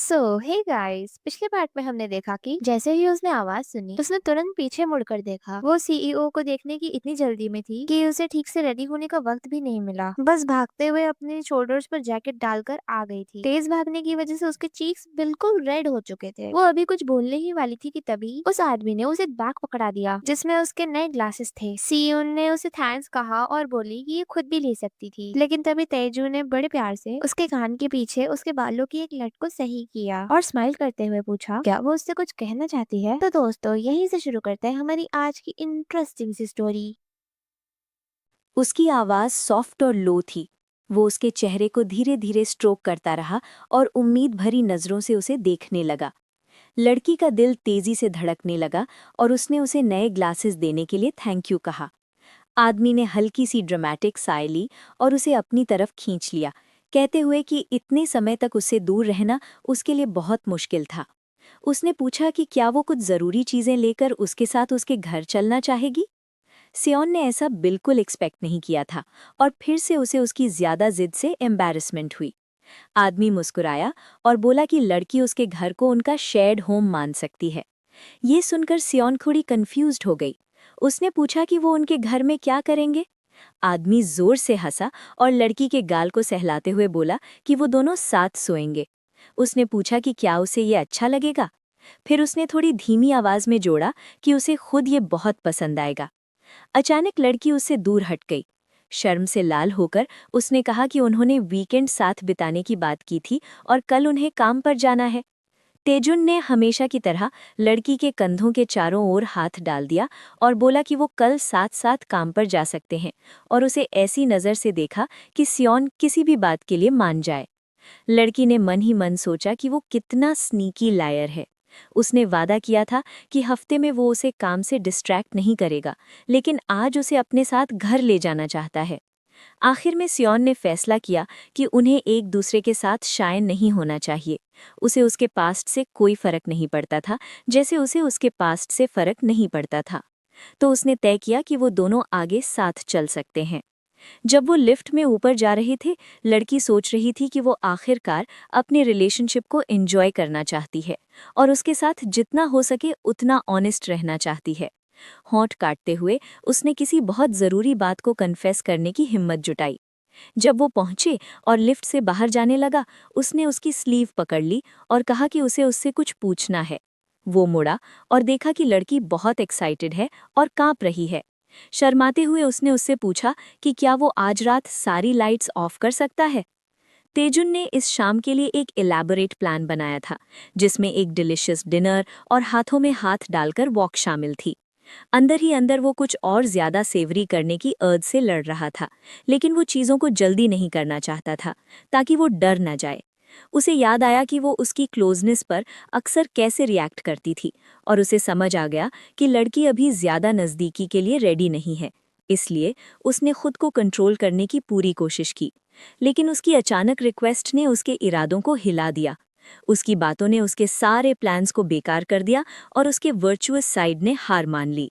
Hey guys, पिछले part में हमने देखा कि जैसे ही उसने आवाज सुनी तो उसने तुरंत पीछे मुड़कर देखा। वो सीईओ को देखने की इतनी जल्दी में थी कि उसे ठीक से रेडी होने का वक्त भी नहीं मिला। बस भागते हुए अपने शोल्डर्स पर जैकेट डालकर आ गई थी। तेज भागने की वजह से उसके चीक्स बिल्कुल रेड हो चुके थे। वो अभी कुछ बोलने ही वाली थी कि तभी उस आदमी ने उसे बैग पकड़ा दिया जिसमें उसके नए ग्लासेस थे। सीईओ ने उसे थैंक्स कहा और बोली कि ये खुद भी ले सकती थी, लेकिन तभी तेजू ने बड़े प्यार से उसके कान के पीछे उसके बालों की एक लट को सही किया और स्माइल करते हुए पूछा क्या वो उससे कुछ कहना चाहती है। तो दोस्तों यहीं से शुरू करते हैं हमारी आज की इंटरेस्टिंग सी स्टोरी। उसकी आवाज़ सॉफ्ट और लो थी। वो उसके चेहरे को धीरे धीरे स्ट्रोक करता रहा और उम्मीद भरी नज़रों से उसे देखने लगा। लड़की का दिल तेजी से धड़कने लगा और उसने उसे नए ग्लासेस देने के लिए थैंक यू कहा। आदमी ने हल्की सी ड्रामेटिक साय ली और उसे अपनी तरफ खींच लिया, कहते हुए कि इतने समय तक उससे दूर रहना उसके लिए बहुत मुश्किल था। उसने पूछा कि क्या वो कुछ ज़रूरी चीज़ें लेकर उसके साथ उसके घर चलना चाहेगी। सियोन ने ऐसा बिल्कुल एक्सपेक्ट नहीं किया था और फिर से उसे उसकी ज्यादा जिद से एम्बैरेसमेंट हुई। आदमी मुस्कुराया और बोला कि लड़की उसके घर को उनका शेयर्ड होम मान सकती है। ये सुनकर सियोन थोड़ी कंफ्यूज्ड हो गई। उसने पूछा कि वो उनके घर में क्या करेंगे। आदमी जोर से हंसा और लड़की के गाल को सहलाते हुए बोला कि वो दोनों साथ सोएंगे। उसने पूछा कि क्या उसे ये अच्छा लगेगा। फिर उसने थोड़ी धीमी आवाज में जोड़ा कि उसे खुद ये बहुत पसंद आएगा। अचानक लड़की उससे दूर हट गई। शर्म से लाल होकर उसने कहा कि उन्होंने वीकेंड साथ बिताने की बात की थी और कल उन्हें काम पर जाना है। तेजुन ने हमेशा की तरह लड़की के कंधों के चारों ओर हाथ डाल दिया और बोला कि वो कल साथ साथ काम पर जा सकते हैं, और उसे ऐसी नज़र से देखा कि सियोन किसी भी बात के लिए मान जाए। लड़की ने मन ही मन सोचा कि वो कितना स्नीकी लायर है। उसने वादा किया था कि हफ्ते में वो उसे काम से डिस्ट्रैक्ट नहीं करेगा, लेकिन आज उसे अपने साथ घर ले जाना चाहता है। आखिर में सियोन ने फैसला किया कि उन्हें एक दूसरे के साथ शाय नहीं होना चाहिए। उसे उसके पास्ट से कोई फर्क नहीं पड़ता था, जैसे उसे उसके पास्ट से फर्क नहीं पड़ता था। तो उसने तय किया कि वो दोनों आगे साथ चल सकते हैं। जब वो लिफ्ट में ऊपर जा रहे थे, लड़की सोच रही थी कि वो आखिरकार अपने रिलेशनशिप को एंजॉय करना चाहती है और उसके साथ जितना हो सके उतना ऑनेस्ट रहना चाहती है। होंठ काटते हुए उसने किसी बहुत ज़रूरी बात को कन्फेस करने की हिम्मत जुटाई। जब वो पहुंचे और लिफ्ट से बाहर जाने लगा, उसने उसकी स्लीव पकड़ ली और कहा कि उसे उससे कुछ पूछना है। वो मुड़ा और देखा कि लड़की बहुत एक्साइटेड है और कांप रही है। शर्माते हुए उसने उससे पूछा कि क्या वो आज रात सारी लाइट्स ऑफ कर सकता है। तेजुन ने इस शाम के लिए एक इलैबोरेट प्लान बनाया था, जिसमें एक डिलिशियस डिनर और हाथों में हाथ डालकर वॉक शामिल थी। अंदर ही अंदर वो कुछ और ज्यादा सेवरी करने की अर्ज से लड़ रहा था, लेकिन वो चीज़ों को जल्दी नहीं करना चाहता था ताकि वो डर न जाए। उसे याद आया कि वो उसकी क्लोजनेस पर अक्सर कैसे रिएक्ट करती थी, और उसे समझ आ गया कि लड़की अभी ज्यादा नज़दीकी के लिए रेडी नहीं है। इसलिए उसने खुद को कंट्रोल करने की पूरी कोशिश की, लेकिन उसकी अचानक रिक्वेस्ट ने उसके इरादों को हिला दिया। उसकी बातों ने उसके सारे प्लान्स को बेकार कर दिया और उसके वर्चुअस साइड ने हार मान ली।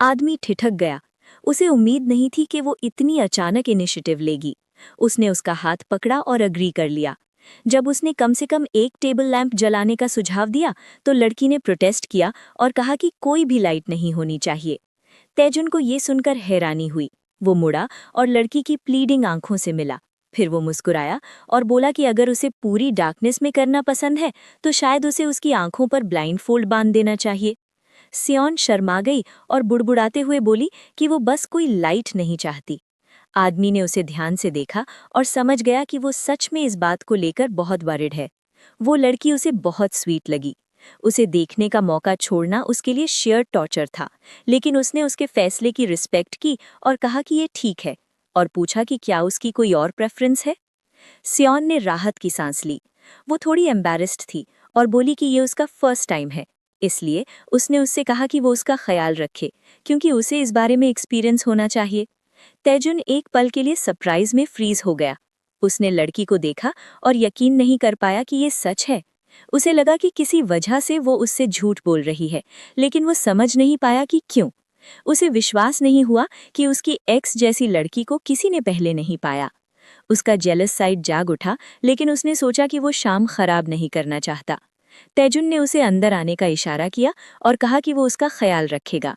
आदमी ठिठक गया। उसे उम्मीद नहीं थी कि वो इतनी अचानक इनिशिएटिव लेगी। उसने उसका हाथ पकड़ा और अग्री कर लिया। जब उसने कम से कम एक टेबल लैंप जलाने का सुझाव दिया, तो लड़की ने प्रोटेस्ट किया और कहा कि कोई भी लाइट नहीं होनी चाहिए। तेजुन को ये सुनकर हैरानी हुई। वो मुड़ा और लड़की की प्लीडिंग आंखों से मिला। फिर वो मुस्कुराया और बोला कि अगर उसे पूरी डार्कनेस में करना पसंद है, तो शायद उसे उसकी आंखों पर ब्लाइंड फोल्ड बांध देना चाहिए। सियोन शर्मा गई और बुड़बुड़ाते हुए बोली कि वो बस कोई लाइट नहीं चाहती। आदमी ने उसे ध्यान से देखा और समझ गया कि वो सच में इस बात को लेकर बहुत वरिड है। वो लड़की उसे बहुत स्वीट लगी। उसे देखने का मौका छोड़ना उसके लिए शेयर टॉर्चर था, लेकिन उसने उसके फैसले की रिस्पेक्ट की और कहा कि ये ठीक है, और पूछा कि क्या उसकी कोई और प्रेफरेंस है। सियोन ने राहत की सांस ली। वो थोड़ी एम्बैरेस्ड थी और बोली कि ये उसका फर्स्ट टाइम है, इसलिए उसने उससे कहा कि वो उसका ख्याल रखे, क्योंकि उसे इस बारे में एक्सपीरियंस होना चाहिए। तेजुन एक पल के लिए सरप्राइज में फ्रीज हो गया। उसने लड़की को देखा और यकीन नहीं कर पाया कि ये सच है। उसे लगा कि किसी वजह से वो उससे झूठ बोल रही है, लेकिन वो समझ नहीं पाया कि क्यों। उसे विश्वास नहीं हुआ कि उसकी एक्स जैसी लड़की को किसी ने पहले नहीं पाया। उसका जेलस साइड जाग उठा, लेकिन उसने सोचा कि वो शाम खराब नहीं करना चाहता। तैजुन ने उसे अंदर आने का इशारा किया और कहा कि वो उसका ख्याल रखेगा।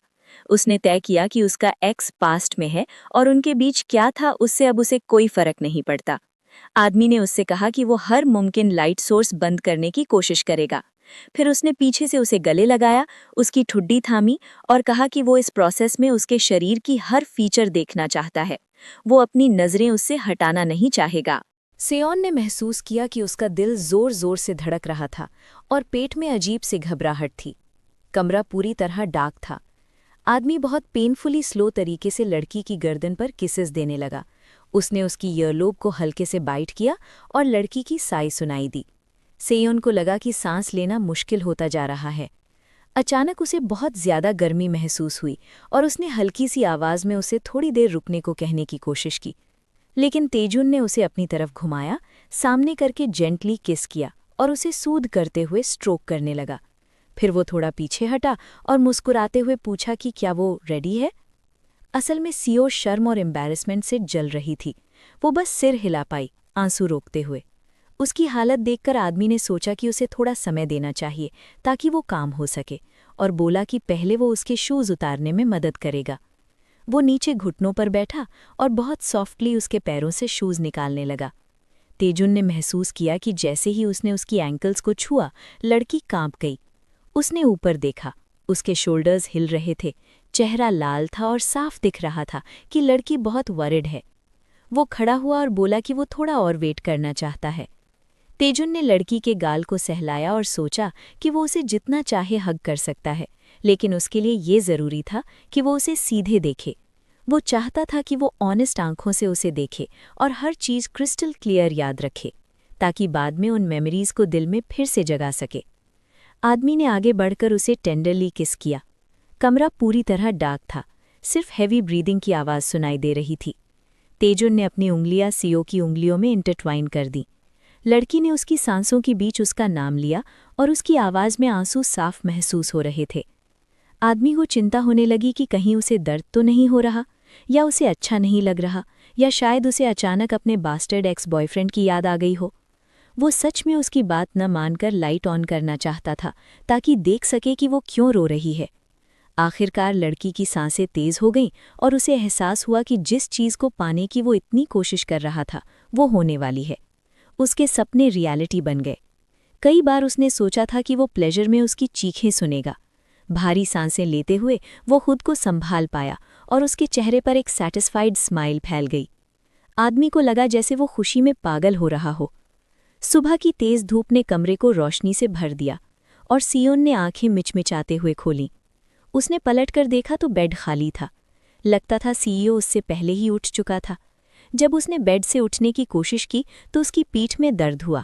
उसने तय किया कि उसका एक्स पास्ट में है और उनके बीच क्या था उससे अब उसे कोई फर्क नहीं पड़ता। आदमी ने उससे कहा कि वो हर मुमकिन लाइट सोर्स बंद करने की कोशिश करेगा। फिर उसने पीछे से उसे गले लगाया, उसकी ठुड्डी थामी और कहा कि वो इस प्रोसेस में उसके शरीर की हर फीचर देखना चाहता है। वो अपनी नजरें उससे हटाना नहीं चाहेगा। सेओन ने महसूस किया कि उसका दिल जोर जोर से धड़क रहा था और पेट में अजीब सी घबराहट थी। कमरा पूरी तरह डार्क था। आदमी बहुत पेनफुली स्लो तरीके से लड़की की गर्दन पर किसेस देने लगा। उसने उसकी ईयरलोब को हल्के से बाइट किया और लड़की की साई सुनाई दी। सेओन को लगा कि सांस लेना मुश्किल होता जा रहा है। अचानक उसे बहुत ज्यादा गर्मी महसूस हुई और उसने हल्की सी आवाज में उसे थोड़ी देर रुकने को कहने की कोशिश की, लेकिन तेजुन ने उसे अपनी तरफ घुमाया, सामने करके जेंटली किस किया और उसे सूद करते हुए स्ट्रोक करने लगा। फिर वो थोड़ा पीछे हटा और मुस्कुराते हुए पूछा कि क्या वो रेडी है। असल में सीओ शर्म और एम्बैरेसमेंट से जल रही थी। वो बस सिर हिला पाई, आंसू रोकते हुए। उसकी हालत देखकर आदमी ने सोचा कि उसे थोड़ा समय देना चाहिए ताकि वो काम हो सके, और बोला कि पहले वो उसके शूज उतारने में मदद करेगा। वो नीचे घुटनों पर बैठा और बहुत सॉफ्टली उसके पैरों से शूज निकालने लगा। तेजुन ने महसूस किया कि जैसे ही उसने उसकी एंकल्स को छुआ, लड़की कांप गई। उसने ऊपर देखा, उसके शोल्डर्स हिल रहे थे, चेहरा लाल था और साफ दिख रहा था कि लड़की बहुत वरिड है। वो खड़ा हुआ और बोला कि वो थोड़ा और वेट करना चाहता है। तेजुन ने लड़की के गाल को सहलाया और सोचा कि वो उसे जितना चाहे हग कर सकता है, लेकिन उसके लिए ये ज़रूरी था कि वो उसे सीधे देखे। वो चाहता था कि वो ऑनेस्ट आंखों से उसे देखे और हर चीज़ क्रिस्टल क्लियर याद रखे, ताकि बाद में उन मेमोरीज को दिल में फिर से जगा सके। आदमी ने आगे बढ़कर उसे टेंडरली किस किया। कमरा पूरी तरह डार्क था, सिर्फ हैवी ब्रीदिंग की आवाज़ सुनाई दे रही थी। तेजुन ने अपनी उंगलियां सीओ की उंगलियों में इंटरट्वाइन कर दी। लड़की ने उसकी सांसों के बीच उसका नाम लिया और उसकी आवाज़ में आंसू साफ महसूस हो रहे थे। आदमी को चिंता होने लगी कि कहीं उसे दर्द तो नहीं हो रहा, या उसे अच्छा नहीं लग रहा, या शायद उसे अचानक अपने बास्टर्ड एक्स बॉयफ्रेंड की याद आ गई हो। वो सच में उसकी बात न मानकर लाइट ऑन करना चाहता था ताकि देख सके कि वो क्यों रो रही है। आखिरकार लड़की की सांसें तेज हो गईं और उसे एहसास हुआ कि जिस चीज़ को पाने की वो इतनी कोशिश कर रहा था वो होने वाली है। उसके सपने रियलिटी बन गए। कई बार उसने सोचा था कि वो प्लेजर में उसकी चीखें सुनेगा। भारी सांसें लेते हुए वो खुद को संभाल पाया और उसके चेहरे पर एक सैटिस्फाइड स्माइल फैल गई। आदमी को लगा जैसे वो खुशी में पागल हो रहा हो। सुबह की तेज धूप ने कमरे को रोशनी से भर दिया और सियोन ने आंखें मिचमिचाते हुए खोलीं। उसने पलटकर देखा तो बेड खाली था। लगता था सीईओ उससे पहले ही उठ चुका था। जब उसने बेड से उठने की कोशिश की तो उसकी पीठ में दर्द हुआ।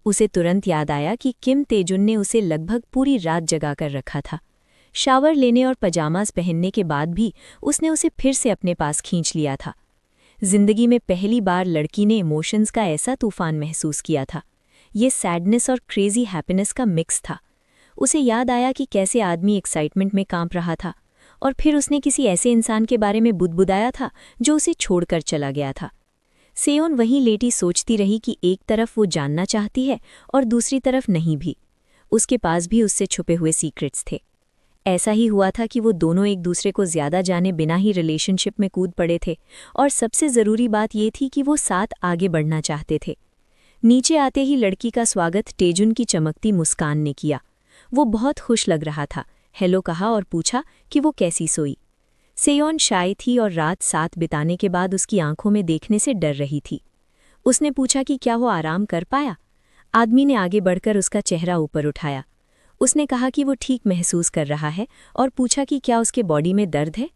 उसे तुरंत याद आया कि किम तेजुन ने उसे लगभग पूरी रात जगा कर रखा था। शावर लेने और पजामाज पहनने के बाद भी उसने उसे फिर से अपने पास खींच लिया था। जिंदगी में पहली बार लड़की ने इमोशंस का ऐसा तूफान महसूस किया था। ये सैडनेस और क्रेजी हैप्पीनेस का मिक्स था। उसे याद आया कि कैसे आदमी एक्साइटमेंट में कांप रहा था, और फिर उसने किसी ऐसे इंसान के बारे में बुदबुदाया था जो उसे छोड़कर चला गया था। सेओन वहीं लेटी सोचती रही कि एक तरफ वो जानना चाहती है और दूसरी तरफ नहीं भी। उसके पास भी उससे छुपे हुए सीक्रेट्स थे। ऐसा ही हुआ था कि वो दोनों एक दूसरे को ज्यादा जाने बिना ही रिलेशनशिप में कूद पड़े थे, और सबसे ज़रूरी बात ये थी कि वो साथ आगे बढ़ना चाहते थे। नीचे आते ही लड़की का स्वागत तेजुन की चमकती मुस्कान ने किया। वो बहुत खुश लग रहा था। हेलो कहा और पूछा कि वो कैसी सोई। सेयोन शाय थी और रात साथ बिताने के बाद उसकी आंखों में देखने से डर रही थी। उसने पूछा कि क्या वो आराम कर पाया। आदमी ने आगे बढ़कर उसका चेहरा ऊपर उठाया। उसने कहा कि वो ठीक महसूस कर रहा है और पूछा कि क्या उसके बॉडी में दर्द है।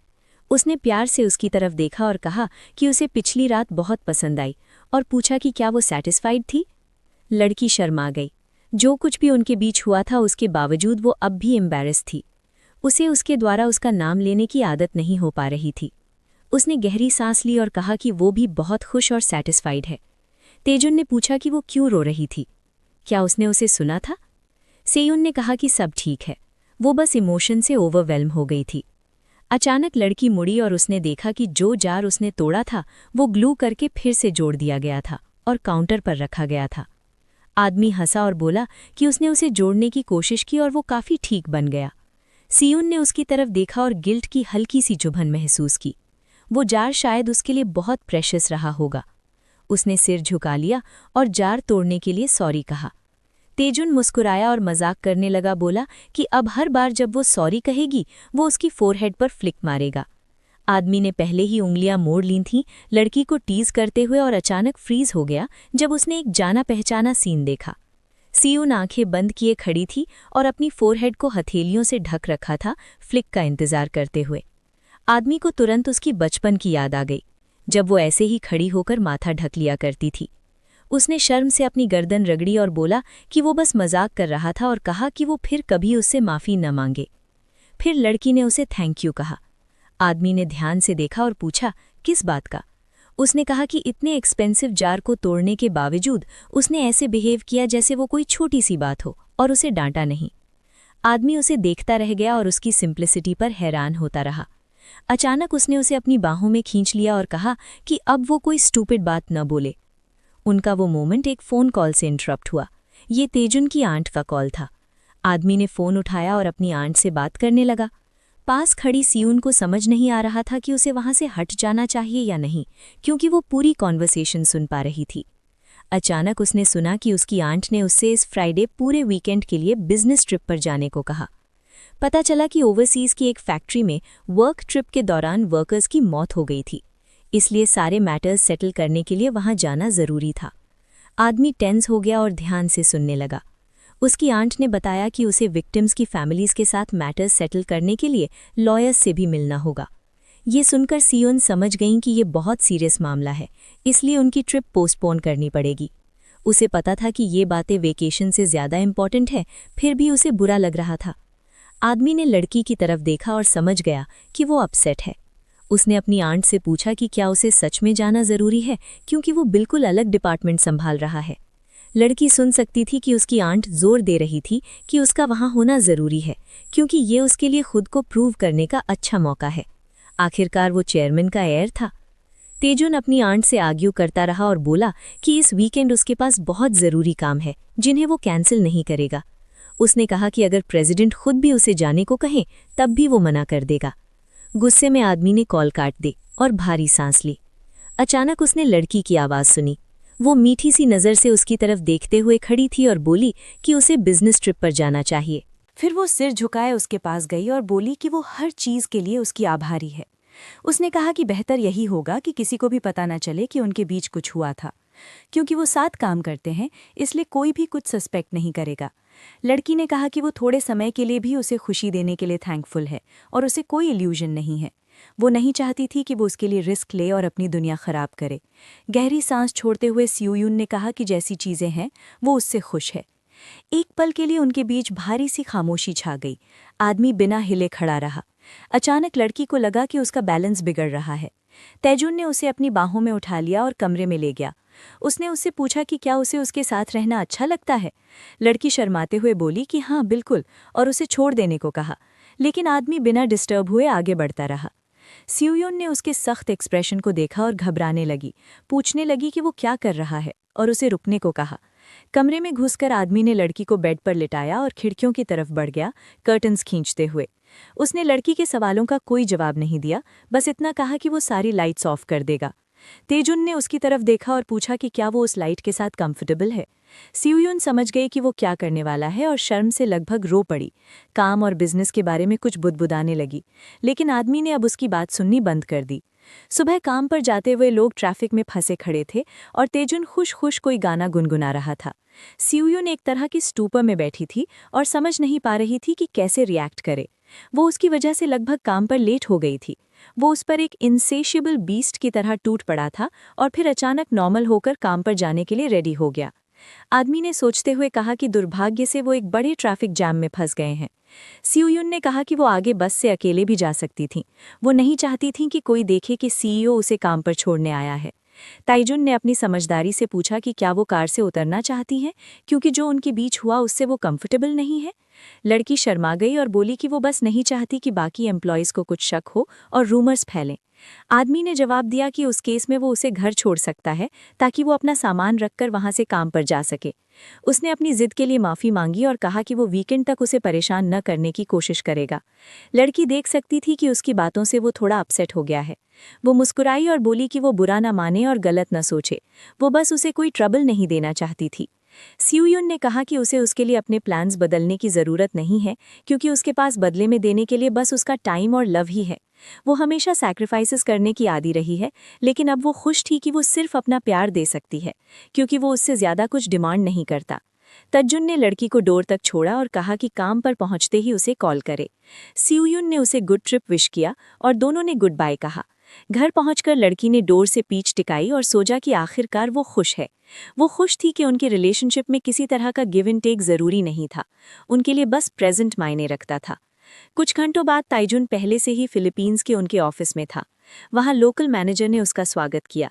उसने प्यार से उसकी तरफ देखा और कहा कि उसे पिछली रात बहुत पसंद आई, और पूछा कि क्या वो सैटिस्फाइड थी। लड़की शर्मा गई। जो कुछ भी उनके बीच हुआ था उसके बावजूद वो अब भी एम्बैरेस थी। उसे उसके द्वारा उसका नाम लेने की आदत नहीं हो पा रही थी। उसने गहरी सांस ली और कहा कि वो भी बहुत खुश और सैटिस्फाइड है। तेजुन ने पूछा कि वो क्यों रो रही थी। क्या उसने उसे सुना था? सेयुन ने कहा कि सब ठीक है, वो बस इमोशन से ओवरवेल्म हो गई थी। अचानक लड़की मुड़ी और उसने देखा कि जो जार उसने तोड़ा था वो ग्लू करके फिर से जोड़ दिया गया था और काउंटर पर रखा गया था। आदमी हंसा और बोला कि उसने उसे जोड़ने की कोशिश की और वो काफी ठीक बन गया। सियून ने उसकी तरफ देखा और गिल्ट की हल्की सी चुभन महसूस की। वो जार शायद उसके लिए बहुत प्रेशियस रहा होगा। उसने सिर झुका लिया और जार तोड़ने के लिए सॉरी कहा। तेजुन मुस्कुराया और मजाक करने लगा, बोला कि अब हर बार जब वो सॉरी कहेगी वो उसकी फोरहेड पर फ्लिक मारेगा। आदमी ने पहले ही उंगलियां मोड़ ली थीं लड़की को टीज करते हुए और अचानक फ्रीज हो गया जब उसने एक जाना पहचाना सीन देखा। सियून आंखें बंद किए खड़ी थी और अपनी फोरहेड को हथेलियों से ढक रखा था, फ्लिक का इंतजार करते हुए। आदमी को तुरंत उसकी बचपन की याद आ गई, जब वो ऐसे ही खड़ी होकर माथा ढक लिया करती थी। उसने शर्म से अपनी गर्दन रगड़ी और बोला कि वो बस मजाक कर रहा था और कहा कि वो फिर कभी उससे माफ़ी न मांगे। फिर लड़की ने उसे थैंक यू कहा। आदमी ने ध्यान से देखा और पूछा, किस बात का? उसने कहा कि इतने एक्सपेंसिव जार को तोड़ने के बावजूद उसने ऐसे बिहेव किया जैसे वो कोई छोटी सी बात हो, और उसे डांटा नहीं। आदमी उसे देखता रह गया और उसकी सिंप्लिसिटी पर हैरान होता रहा। अचानक उसने उसे अपनी बाहों में खींच लिया और कहा कि अब वो कोई स्टूपिड बात न बोले। उनका वो मोमेंट एक फ़ोन कॉल से इंटरप्ट हुआ। ये तेजुन की आंट का कॉल था। आदमी ने फ़ोन उठाया और अपनी आंट से बात करने लगा। पास खड़ी सियून को समझ नहीं आ रहा था कि उसे वहां से हट जाना चाहिए या नहीं, क्योंकि वो पूरी कॉन्वर्सेशन सुन पा रही थी। अचानक उसने सुना कि उसकी आंट ने उससे इस फ्राइडे पूरे वीकेंड के लिए बिजनेस ट्रिप पर जाने को कहा। पता चला कि ओवरसीज़ की एक फैक्ट्री में वर्क ट्रिप के दौरान वर्कर्स की मौत हो गई थी, इसलिए सारे मैटर्स सेटल करने के लिए वहां जाना ज़रूरी था। आदमी टेंस हो गया और ध्यान से सुनने लगा। उसकी आंट ने बताया कि उसे विक्टिम्स की फैमिलीज के साथ मैटर्स सेटल करने के लिए लॉयर्स से भी मिलना होगा। ये सुनकर सियोन समझ गईं कि ये बहुत सीरियस मामला है, इसलिए उनकी ट्रिप पोस्टपोन करनी पड़ेगी। उसे पता था कि ये बातें वेकेशन से ज़्यादा इम्पॉर्टेंट है, फिर भी उसे बुरा लग रहा था। आदमी ने लड़की की तरफ देखा और समझ गया कि वो अपसेट है। उसने अपनी आंट से पूछा कि क्या उसे सच में जाना ज़रूरी है, क्योंकि वो बिल्कुल अलग डिपार्टमेंट संभाल रहा है। लड़की सुन सकती थी कि उसकी आंट जोर दे रही थी कि उसका वहां होना ज़रूरी है, क्योंकि ये उसके लिए खुद को प्रूव करने का अच्छा मौका है। आखिरकार वो चेयरमैन का एयर था। तेजुन अपनी आंट से आर्ग्यू करता रहा और बोला कि इस वीकेंड उसके पास बहुत ज़रूरी काम है जिन्हें वो कैंसिल नहीं करेगा। उसने कहा कि अगर प्रेसिडेंट खुद भी उसे जाने को कहें तब भी वो मना कर देगा। गुस्से में आदमी ने कॉल काट दी और भारी सांस ली। अचानक उसने लड़की की आवाज़ सुनी। वो मीठी सी नज़र से उसकी तरफ देखते हुए खड़ी थी और बोली कि उसे बिजनेस ट्रिप पर जाना चाहिए। फिर वो सिर झुकाए उसके पास गई और बोली कि वो हर चीज़ के लिए उसकी आभारी है। उसने कहा कि बेहतर यही होगा कि किसी को भी पता न चले कि उनके बीच कुछ हुआ था, क्योंकि वो साथ काम करते हैं, इसलिए कोई भी कुछ सस्पेक्ट नहीं करेगा। लड़की ने कहा कि वो थोड़े समय के लिए भी उसे खुशी देने के लिए थैंकफुल है और उसे कोई इल्यूजन नहीं है। वो नहीं चाहती थी कि वो उसके लिए रिस्क ले और अपनी दुनिया खराब करे। गहरी सांस छोड़ते हुए सियूयुन ने कहा कि जैसी चीज़ें हैं वो उससे खुश है। एक पल के लिए उनके बीच भारी सी खामोशी छा गई। आदमी बिना हिले खड़ा रहा। अचानक लड़की को लगा कि उसका बैलेंस बिगड़ रहा है। तेजुन ने उसे अपनी बाहों में उठा लिया और कमरे में ले गया। उसने उससे पूछा कि क्या उसे उसके साथ रहना अच्छा लगता है। लड़की शर्माते हुए बोली कि हाँ बिल्कुल, और उसे छोड़ देने को कहा, लेकिन आदमी बिना डिस्टर्ब हुए आगे बढ़ता रहा। सियूयुन ने उसके सख्त एक्सप्रेशन को देखा और घबराने लगी। पूछने लगी कि वो क्या कर रहा है और उसे रुकने को कहा। कमरे में घुसकर आदमी ने लड़की को बेड पर लिटाया और खिड़कियों की तरफ बढ़ गया, कर्टन्स खींचते हुए। उसने लड़की के सवालों का कोई जवाब नहीं दिया, बस इतना कहा कि वो सारी लाइट्स ऑफ कर देगा। तेजुन ने उसकी तरफ देखा और पूछा कि क्या वो उस लाइट के साथ कंफर्टेबल है। सियूयुन समझ गई कि वो क्या करने वाला है और शर्म से लगभग रो पड़ी। काम और बिजनेस के बारे में कुछ बुदबुदाने लगी, लेकिन आदमी ने अब उसकी बात सुननी बंद कर दी। सुबह काम पर जाते हुए लोग ट्रैफिक में फंसे खड़े थे और तेजुन खुश खुश कोई गाना गुनगुना रहा था। सियूयुन एक तरह की स्टूपर में बैठी थी और समझ नहीं पा रही थी कि कैसे रिएक्ट करे। वो उसकी वजह से लगभग काम पर लेट हो गई थी। वो उस पर एक इनसेशिएबल बीस्ट की तरह टूट पड़ा था और फिर अचानक नॉर्मल होकर काम पर जाने के लिए रेडी हो गया। आदमी ने सोचते हुए कहा कि दुर्भाग्य से वो एक बड़े ट्रैफिक जैम में फंस गए हैं। सियूयुन ने कहा कि वो आगे बस से अकेले भी जा सकती थीं। वो नहीं चाहती थीं कि कोई देखे कि सीईओ उसे काम पर छोड़ने आया है। ताइजुन ने अपनी समझदारी से पूछा कि क्या वो कार से उतरना चाहती हैं, क्योंकि जो उनके बीच हुआ उससे वो कंफर्टेबल नहीं है। लड़की शर्मा गई और बोली कि वो बस नहीं चाहती कि बाकी एम्प्लॉयज़ को कुछ शक हो और रूमर्स फैलें। आदमी ने जवाब दिया कि उस केस में वो उसे घर छोड़ सकता है ताकि वो अपना सामान रखकर वहां से काम पर जा सके। उसने अपनी जिद के लिए माफ़ी मांगी और कहा कि वो वीकेंड तक उसे परेशान न करने की कोशिश करेगा। लड़की देख सकती थी कि उसकी बातों से वो थोड़ा अपसेट हो गया है। वो मुस्कुराई और बोली कि वो बुरा न माने और गलत न सोचे, वो बस उसे कोई ट्रबल नहीं देना चाहती थी। सियुन ने कहा कि उसे उसके लिए अपने प्लान्स बदलने की ज़रूरत नहीं है, क्योंकि उसके पास बदले में देने के लिए बस उसका टाइम और लव ही है। वो हमेशा सैक्रिफाइसेस करने की आदी रही है, लेकिन अब वो खुश थी कि वो सिर्फ अपना प्यार दे सकती है, क्योंकि वो उससे ज़्यादा कुछ डिमांड नहीं करता। तज्जुन ने लड़की को डोर तक छोड़ा और कहा कि काम पर पहुंचते ही उसे कॉल करे। सियुन ने उसे गुड ट्रिप विश किया और दोनों ने गुड बाय कहा। घर पहुंचकर लड़की ने डोर से पीठ टिकाई और सोचा कि आखिरकार वो खुश है। वो खुश थी कि उनके रिलेशनशिप में किसी तरह का गिव एंड टेक ज़रूरी नहीं था, उनके लिए बस प्रेजेंट मायने रखता था। कुछ घंटों बाद ताइजुन पहले से ही फिलीपींस के उनके ऑफिस में था। वहां लोकल मैनेजर ने उसका स्वागत किया।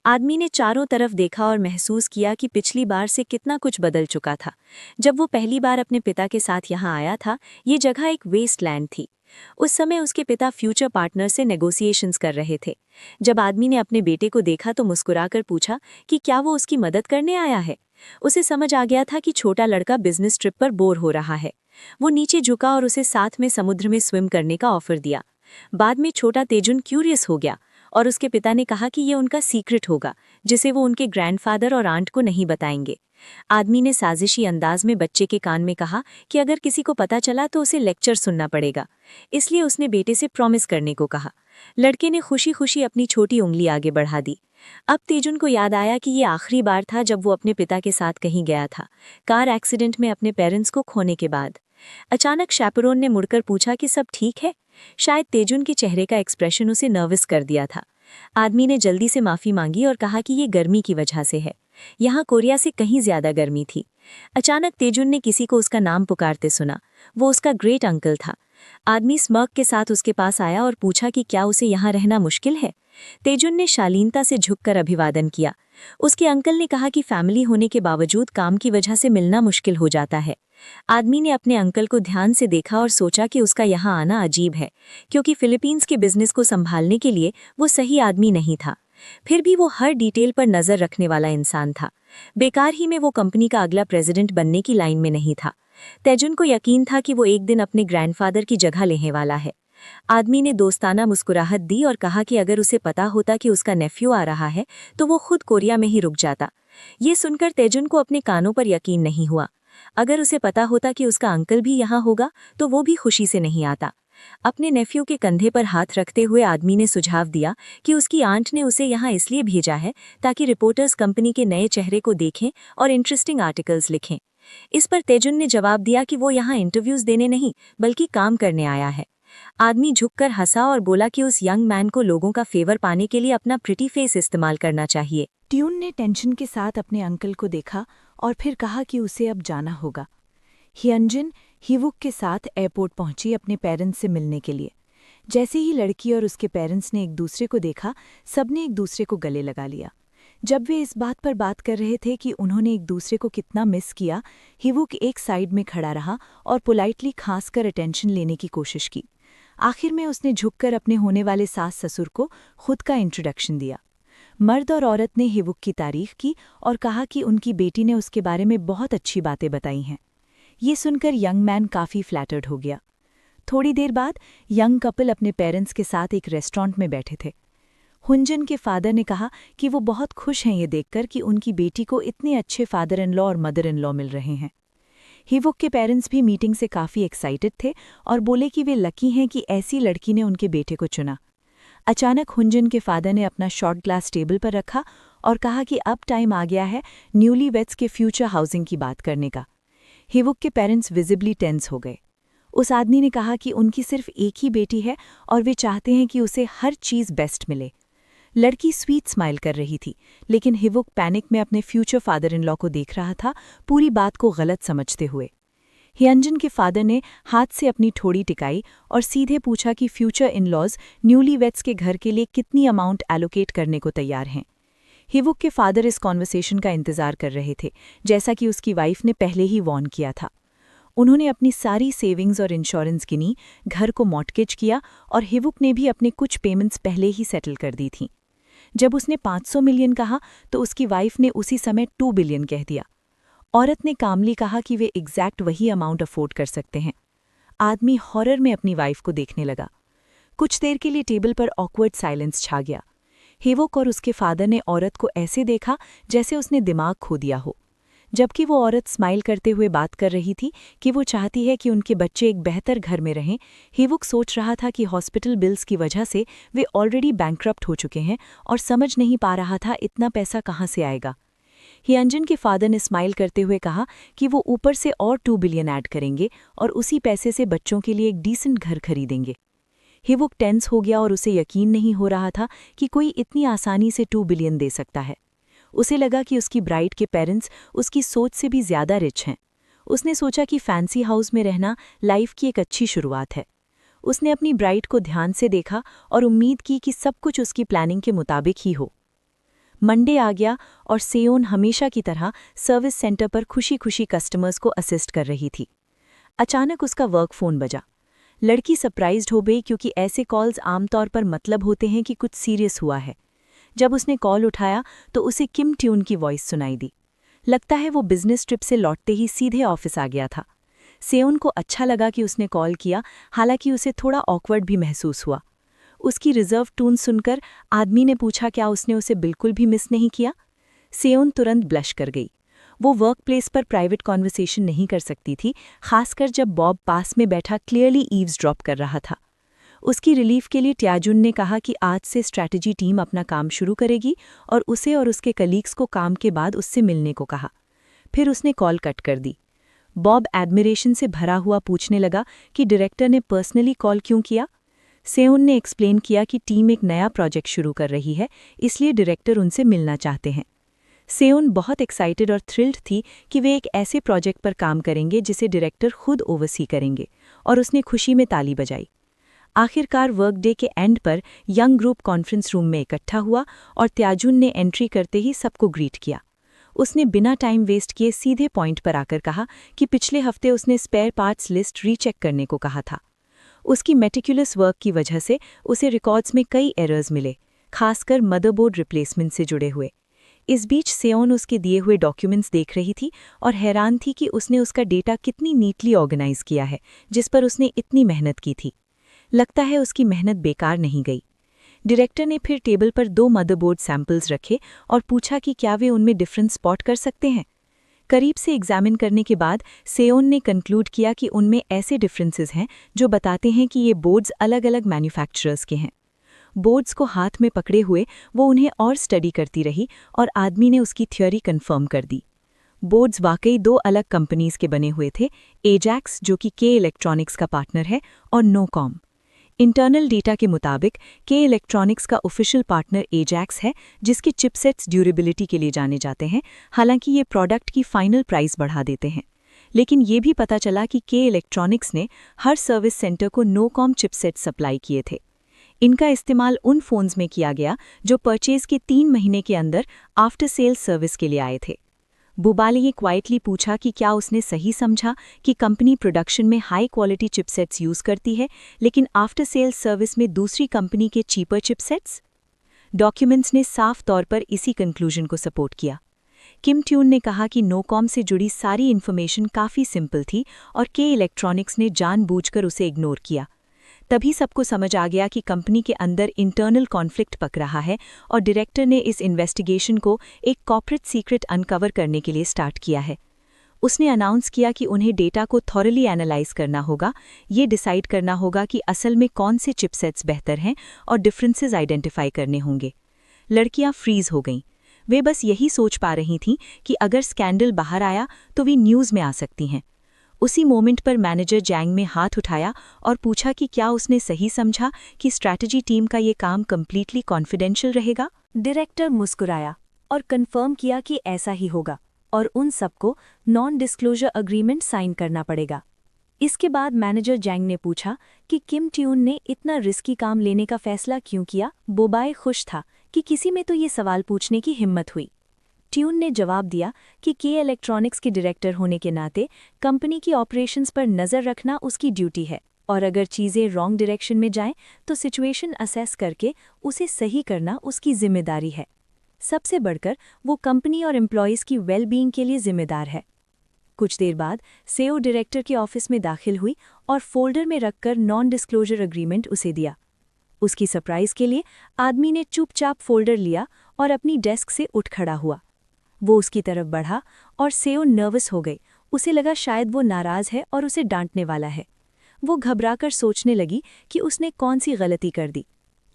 आदमी ने चारों तरफ देखा और महसूस किया कि पिछली बार से कितना कुछ बदल चुका था। जब वो पहली बार अपने पिता के साथ यहाँ आया था, ये जगह एक वेस्टलैंड थी। उस समय उसके पिता फ्यूचर पार्टनर से नेगोशिएशंस कर रहे थे। जब आदमी ने अपने बेटे को देखा तो मुस्कुराकर पूछा कि क्या वो उसकी मदद करने आया है। उसे समझ आ गया था कि छोटा लड़का बिजनेस ट्रिप पर बोर हो रहा है। वो नीचे झुका और उसे साथ में समुद्र में स्विम करने का ऑफर दिया। बाद में छोटा तेजुन क्यूरियस हो गया और उसके पिता ने कहा कि ये उनका सीक्रेट होगा, जिसे वो उनके ग्रैंडफादर और आंट को नहीं बताएंगे। आदमी ने साजिशी अंदाज में बच्चे के कान में कहा कि अगर किसी को पता चला तो उसे लेक्चर सुनना पड़ेगा, इसलिए उसने बेटे से प्रॉमिस करने को कहा। लड़के ने खुशी खुशी अपनी छोटी उंगली आगे बढ़ा दी। अब तेजुन को याद आया कि ये आखिरी बार था जब वो अपने पिता के साथ कहीं गया था, कार एक्सीडेंट में अपने पेरेंट्स को खोने के बाद। अचानक शैपरोन ने मुड़कर पूछा कि सब ठीक है। शायद तेजुन के चेहरे का एक्सप्रेशन उसे नर्वस कर दिया था। आदमी ने जल्दी से माफ़ी मांगी और कहा कि ये गर्मी की वजह से है, यहाँ कोरिया से कहीं ज़्यादा गर्मी थी। अचानक तेजुन ने किसी को उसका नाम पुकारते सुना। वो उसका ग्रेट अंकल था। आदमी स्मर्क के साथ उसके पास आया और पूछा कि क्या उसे यहाँ रहना मुश्किल है। तेजुन ने शालीनता से झुककर अभिवादन किया। उसके अंकल ने कहा कि फैमिली होने के बावजूद काम की वजह से मिलना मुश्किल हो जाता है। आदमी ने अपने अंकल को ध्यान से देखा और सोचा कि उसका यहाँ आना अजीब है, क्योंकि फिलीपींस के बिजनेस को संभालने के लिए वो सही आदमी नहीं था। फिर भी वो हर डिटेल पर नज़र रखने वाला इंसान था। बेकार ही में वो कंपनी का अगला प्रेसिडेंट बनने की लाइन में नहीं था। तेजुन को यकीन था कि वो एक दिन अपने ग्रैंडफादर की जगह लेने वाला है। आदमी ने दोस्ताना मुस्कुराहट दी और कहा कि अगर उसे पता होता कि उसका नेफ्यू आ रहा है तो वो खुद कोरिया में ही रुक जाता। ये सुनकर तेजुन को अपने कानों पर यकीन नहीं हुआ। अगर उसे पता होता कि उसका अंकल भी यहाँ होगा तो वो भी खुशी से नहीं आता। अपने नेफ्यू के कंधे पर हाथ रखते हुए आदमी ने सुझाव दिया कि उसकी आंट ने उसे यहाँ इसलिए भेजा है ताकि रिपोर्टर्स कंपनी के नए चेहरे को देखें और इंटरेस्टिंग आर्टिकल्स लिखें। इस पर तेजुन ने जवाब दिया कि वो यहाँ इंटरव्यूज देने नहीं बल्कि काम करने आया है। आदमी झुककर हंसा और बोला कि उस यंग मैन को लोगों का फेवर पाने के लिए अपना प्रिटी फेस इस्तेमाल करना चाहिए। ट्यून ने टेंशन के साथ अपने अंकल को देखा और फिर कहा कि उसे अब जाना होगा। हियंजिन हिवुक के साथ एयरपोर्ट पहुंची अपने पेरेंट्स से मिलने के लिए। जैसे ही लड़की और उसके पेरेंट्स ने एक दूसरे को देखा, सबने एक दूसरे को गले लगा लिया। जब वे इस बात पर बात कर रहे थे कि उन्होंने एक दूसरे को कितना मिस किया, हिवुक एक साइड में खड़ा रहा और पोलाइटली खांसकर अटेंशन लेने की कोशिश की। आखिर में उसने झुककर अपने होने वाले सास ससुर को खुद का इंट्रोडक्शन दिया। मर्द और औरत ने हिवुक की तारीफ की और कहा कि उनकी बेटी ने उसके बारे में बहुत अच्छी बातें बताई हैं। ये सुनकर यंग मैन काफ़ी फ्लैटर्ड हो गया। थोड़ी देर बाद यंग कपल अपने पेरेंट्स के साथ एक रेस्टोरेंट में बैठे थे। हुंजन के फादर ने कहा कि वो बहुत खुश हैं ये देखकर कि उनकी बेटी को इतने अच्छे फादर इन लॉ और मदर इन लॉ मिल रहे हैं। हिवुक के पेरेंट्स भी मीटिंग से काफ़ी एक्साइटेड थे और बोले कि वे लकी हैं कि ऐसी लड़की ने उनके बेटे को चुना। अचानक हुंजन के फादर ने अपना शॉट ग्लास टेबल पर रखा और कहा कि अब टाइम आ गया है न्यूली वेड्स के फ्यूचर हाउसिंग की बात करने का। हिवुक के पेरेंट्स विजिबली टेंस हो गए। उस आदमी ने कहा कि उनकी सिर्फ एक ही बेटी है और वे चाहते हैं कि उसे हर चीज़ बेस्ट मिले। लड़की स्वीट स्माइल कर रही थी, लेकिन हिवुक पैनिक में अपने फ्यूचर फादर इन लॉ को देख रहा था, पूरी बात को गलत समझते हुए। हियंजन के फादर ने हाथ से अपनी ठोड़ी टिकाई और सीधे पूछा कि future in laws newly weds के घर के लिए कितनी अमाउंट एलोकेट करने को तैयार हैं। हिवुक के फादर इस कॉन्वर्सेशन का इंतजार कर रहे थे, जैसा कि उसकी वाइफ ने पहले ही वॉर्न किया था। उन्होंने अपनी सारी सेविंग्स और इंश्योरेंस गिनी, घर को मॉर्टगेज किया और हिवुक ने भी अपने कुछ पेमेंट्स पहले ही सेटल कर दी थीं। जब उसने 500 मिलियन कहा तो उसकी वाइफ ने उसी समय 2 बिलियन कह दिया। औरत ने कामली कहा कि वे एग्जैक्ट वही अमाउंट अफोर्ड कर सकते हैं। आदमी हॉरर में अपनी वाइफ को देखने लगा। कुछ देर के लिए टेबल पर ऑकवर्ड साइलेंस छा गया। हिवुक और उसके फादर ने औरत को ऐसे देखा जैसे उसने दिमाग खो दिया हो। जबकि वो औरत स्माइल करते हुए बात कर रही थी कि वो चाहती है कि उनके बच्चे एक बेहतर घर में रहें, हिवुक सोच रहा था कि हॉस्पिटल बिल्स की वजह से वे ऑलरेडी बैंकरप्ट हो चुके हैं और समझ नहीं पा रहा था इतना पैसा कहाँ से आएगा। हियंजन के फादर ने स्माइल करते हुए कहा कि वो ऊपर से और 2 बिलियन ऐड करेंगे और उसी पैसे से बच्चों के लिए एक डिसेंट घर खरीदेंगे। हिवुक टेंस हो गया और उसे यकीन नहीं हो रहा था कि कोई इतनी आसानी से 2 बिलियन दे सकता है। उसे लगा कि उसकी ब्राइड के पेरेंट्स उसकी सोच से भी ज्यादा रिच हैं। उसने सोचा कि फैंसी हाउस में रहना लाइफ की एक अच्छी शुरुआत है। उसने अपनी ब्राइड को ध्यान से देखा और उम्मीद की कि सब कुछ उसकी प्लानिंग के मुताबिक ही हो। मंडे आ गया और सेयोन हमेशा की तरह सर्विस सेंटर पर खुशी खुशी कस्टमर्स को असिस्ट कर रही थी। अचानक उसका वर्क फ़ोन बजा। लड़की सरप्राइज्ड हो गई क्योंकि ऐसे कॉल्स आमतौर पर मतलब होते हैं कि कुछ सीरियस हुआ है। जब उसने कॉल उठाया तो उसे किम ट्यून की वॉइस सुनाई दी। लगता है वो बिजनेस ट्रिप से लौटते ही सीधे ऑफिस आ गया था। सेयोन को अच्छा लगा कि उसने कॉल किया, हालांकि उसे थोड़ा ऑकवर्ड भी महसूस हुआ। उसकी रिजर्व टून सुनकर आदमी ने पूछा क्या उसने उसे बिल्कुल भी मिस नहीं किया। सेयोन तुरंत ब्लश कर गई। वो वर्क प्लेस पर प्राइवेट कॉन्वर्सेशन नहीं कर सकती थी, खासकर जब बॉब पास में बैठा क्लियरली ईव्सड्रॉप कर रहा था। उसकी रिलीफ के लिए त्याजुन ने कहा कि आज से स्ट्रैटेजी टीम अपना काम शुरू करेगी और उसे और उसके कलीग्स को काम के बाद उससे मिलने को कहा। फिर उसने कॉल कट कर दी। बॉब एडमिरेशन से भरा हुआ पूछने लगा कि डायरेक्टर ने पर्सनली कॉल क्यों किया। सेयोन ने एक्सप्लेन किया कि टीम एक नया प्रोजेक्ट शुरू कर रही है, इसलिए डायरेक्टर उनसे मिलना चाहते हैं। सेयोन बहुत एक्साइटेड और थ्रिल्ड थी कि वे एक ऐसे प्रोजेक्ट पर काम करेंगे जिसे डायरेक्टर खुद ओवरसी करेंगे, और उसने खुशी में ताली बजाई। आखिरकार वर्क डे के एंड पर यंग ग्रुप कॉन्फ्रेंस रूम में इकट्ठा हुआ और त्याजुन ने एंट्री करते ही सबको ग्रीट किया। उसने बिना टाइम वेस्ट किए सीधे पॉइंट पर आकर कहा कि पिछले हफ्ते उसने स्पेयर पार्ट्स लिस्ट रीचेक करने को कहा था। उसकी मेटिकुलस वर्क की वजह से उसे रिकॉर्ड्स में कई एरर्स मिले, खासकर मदरबोर्ड रिप्लेसमेंट से जुड़े हुए। इस बीच सेयोन उसके दिए हुए डॉक्यूमेंट्स देख रही थी और हैरान थी कि उसने उसका डेटा कितनी नीटली ऑर्गेनाइज किया है, जिस पर उसने इतनी मेहनत की थी। लगता है उसकी मेहनत बेकार नहीं गई। डायरेक्टर ने फिर टेबल पर 2 मदरबोर्ड सैंपल्स रखे और पूछा कि क्या वे उनमें डिफरेंस स्पॉट कर सकते हैं। करीब से एग्जामिन करने के बाद सेयोन ने कंक्लूड किया कि उनमें ऐसे डिफरेंसेस हैं जो बताते हैं कि ये बोर्ड्स अलग अलग मैन्युफैक्चरर्स के हैं। बोर्ड्स को हाथ में पकड़े हुए वो उन्हें और स्टडी करती रही और आदमी ने उसकी थ्योरी कंफर्म कर दी। बोर्ड्स वाकई 2 अलग कंपनीज के बने हुए थे, एजैक्स जो कि के इलेक्ट्रॉनिक्स का पार्टनर है और नोकॉम। इंटरनल डेटा के मुताबिक के इलेक्ट्रॉनिक्स का ऑफिशियल पार्टनर एजैक्स है, जिसके चिपसेट्स ड्यूरेबिलिटी के लिए जाने जाते हैं। हालांकि ये प्रोडक्ट की फाइनल प्राइस बढ़ा देते हैं। लेकिन ये भी पता चला कि के इलेक्ट्रॉनिक्स ने हर सर्विस सेंटर को नोकॉम चिपसेट सप्लाई किए थे। इनका इस्तेमाल उन फोन्स में किया गया जो परचेज के 3 महीने के अंदर आफ्टर सेल सर्विस के लिए आए थे। बुबाली ने क्वाइटली पूछा कि क्या उसने सही समझा कि कंपनी प्रोडक्शन में हाई क्वालिटी चिपसेट्स यूज करती है, लेकिन आफ्टर सेल सर्विस में दूसरी कंपनी के चीपर चिपसेट्स। डॉक्यूमेंट्स ने साफ तौर पर इसी कंक्लूजन को सपोर्ट किया। किम ट्यून ने कहा कि नोकॉम से जुड़ी सारी इन्फॉर्मेशन काफ़ी सिंपल थी और के इलेक्ट्रॉनिक्स ने जानबूझकर उसे इग्नोर किया। तभी सबको समझ आ गया कि कंपनी के अंदर इंटरनल कॉन्फ्लिक्ट पक रहा है और डायरेक्टर ने इस इन्वेस्टिगेशन को एक कॉर्पोरेट सीक्रेट अनकवर करने के लिए स्टार्ट किया है। उसने अनाउंस किया कि उन्हें डेटा को थॉरली एनालाइज करना होगा, ये डिसाइड करना होगा कि असल में कौन से चिपसेट्स बेहतर हैं और डिफरेंसेस आइडेंटिफाई करने होंगे। लड़कियां फ्रीज हो गईं। वे बस यही सोच पा रही थीं कि अगर स्कैंडल बाहर आया तो वे न्यूज़ में आ सकती हैं। उसी मोमेंट पर मैनेजर जैंग में हाथ उठाया और पूछा कि क्या उसने सही समझा कि स्ट्रैटेजी टीम का ये काम कंप्लीटली कॉन्फिडेंशियल रहेगा। डायरेक्टर मुस्कुराया और कंफर्म किया कि ऐसा ही होगा और उन सबको नॉन डिस्क्लोजर अग्रीमेंट साइन करना पड़ेगा। इसके बाद मैनेजर जैंग ने पूछा कि किम ट्यून ने इतना रिस्की काम लेने का फैसला क्यों किया। बोबाई खुश था कि किसी में तो ये सवाल पूछने की हिम्मत हुई। ट्यून ने जवाब दिया कि के इलेक्ट्रॉनिक्स के डायरेक्टर होने के नाते कंपनी की ऑपरेशंस पर नज़र रखना उसकी ड्यूटी है, और अगर चीज़ें रॉन्ग डायरेक्शन में जाएं तो सिचुएशन असेस करके उसे सही करना उसकी जिम्मेदारी है। सबसे बढ़कर वो कंपनी और एम्प्लॉयज़ की वेलबीइंग के लिए जिम्मेदार है। कुछ देर बाद सेओ डायरेक्टर के ऑफिस में दाखिल हुई और फोल्डर में रखकर नॉन डिस्क्लोजर एग्रीमेंट उसे दिया। उसकी सरप्राइज के लिए आदमी ने चुपचाप फोल्डर लिया और अपनी डेस्क से उठ खड़ा हुआ। वो उसकी तरफ बढ़ा और सेओ नर्वस हो गई। उसे लगा शायद वो नाराज है और उसे डांटने वाला है। वो घबराकर सोचने लगी कि उसने कौन सी गलती कर दी,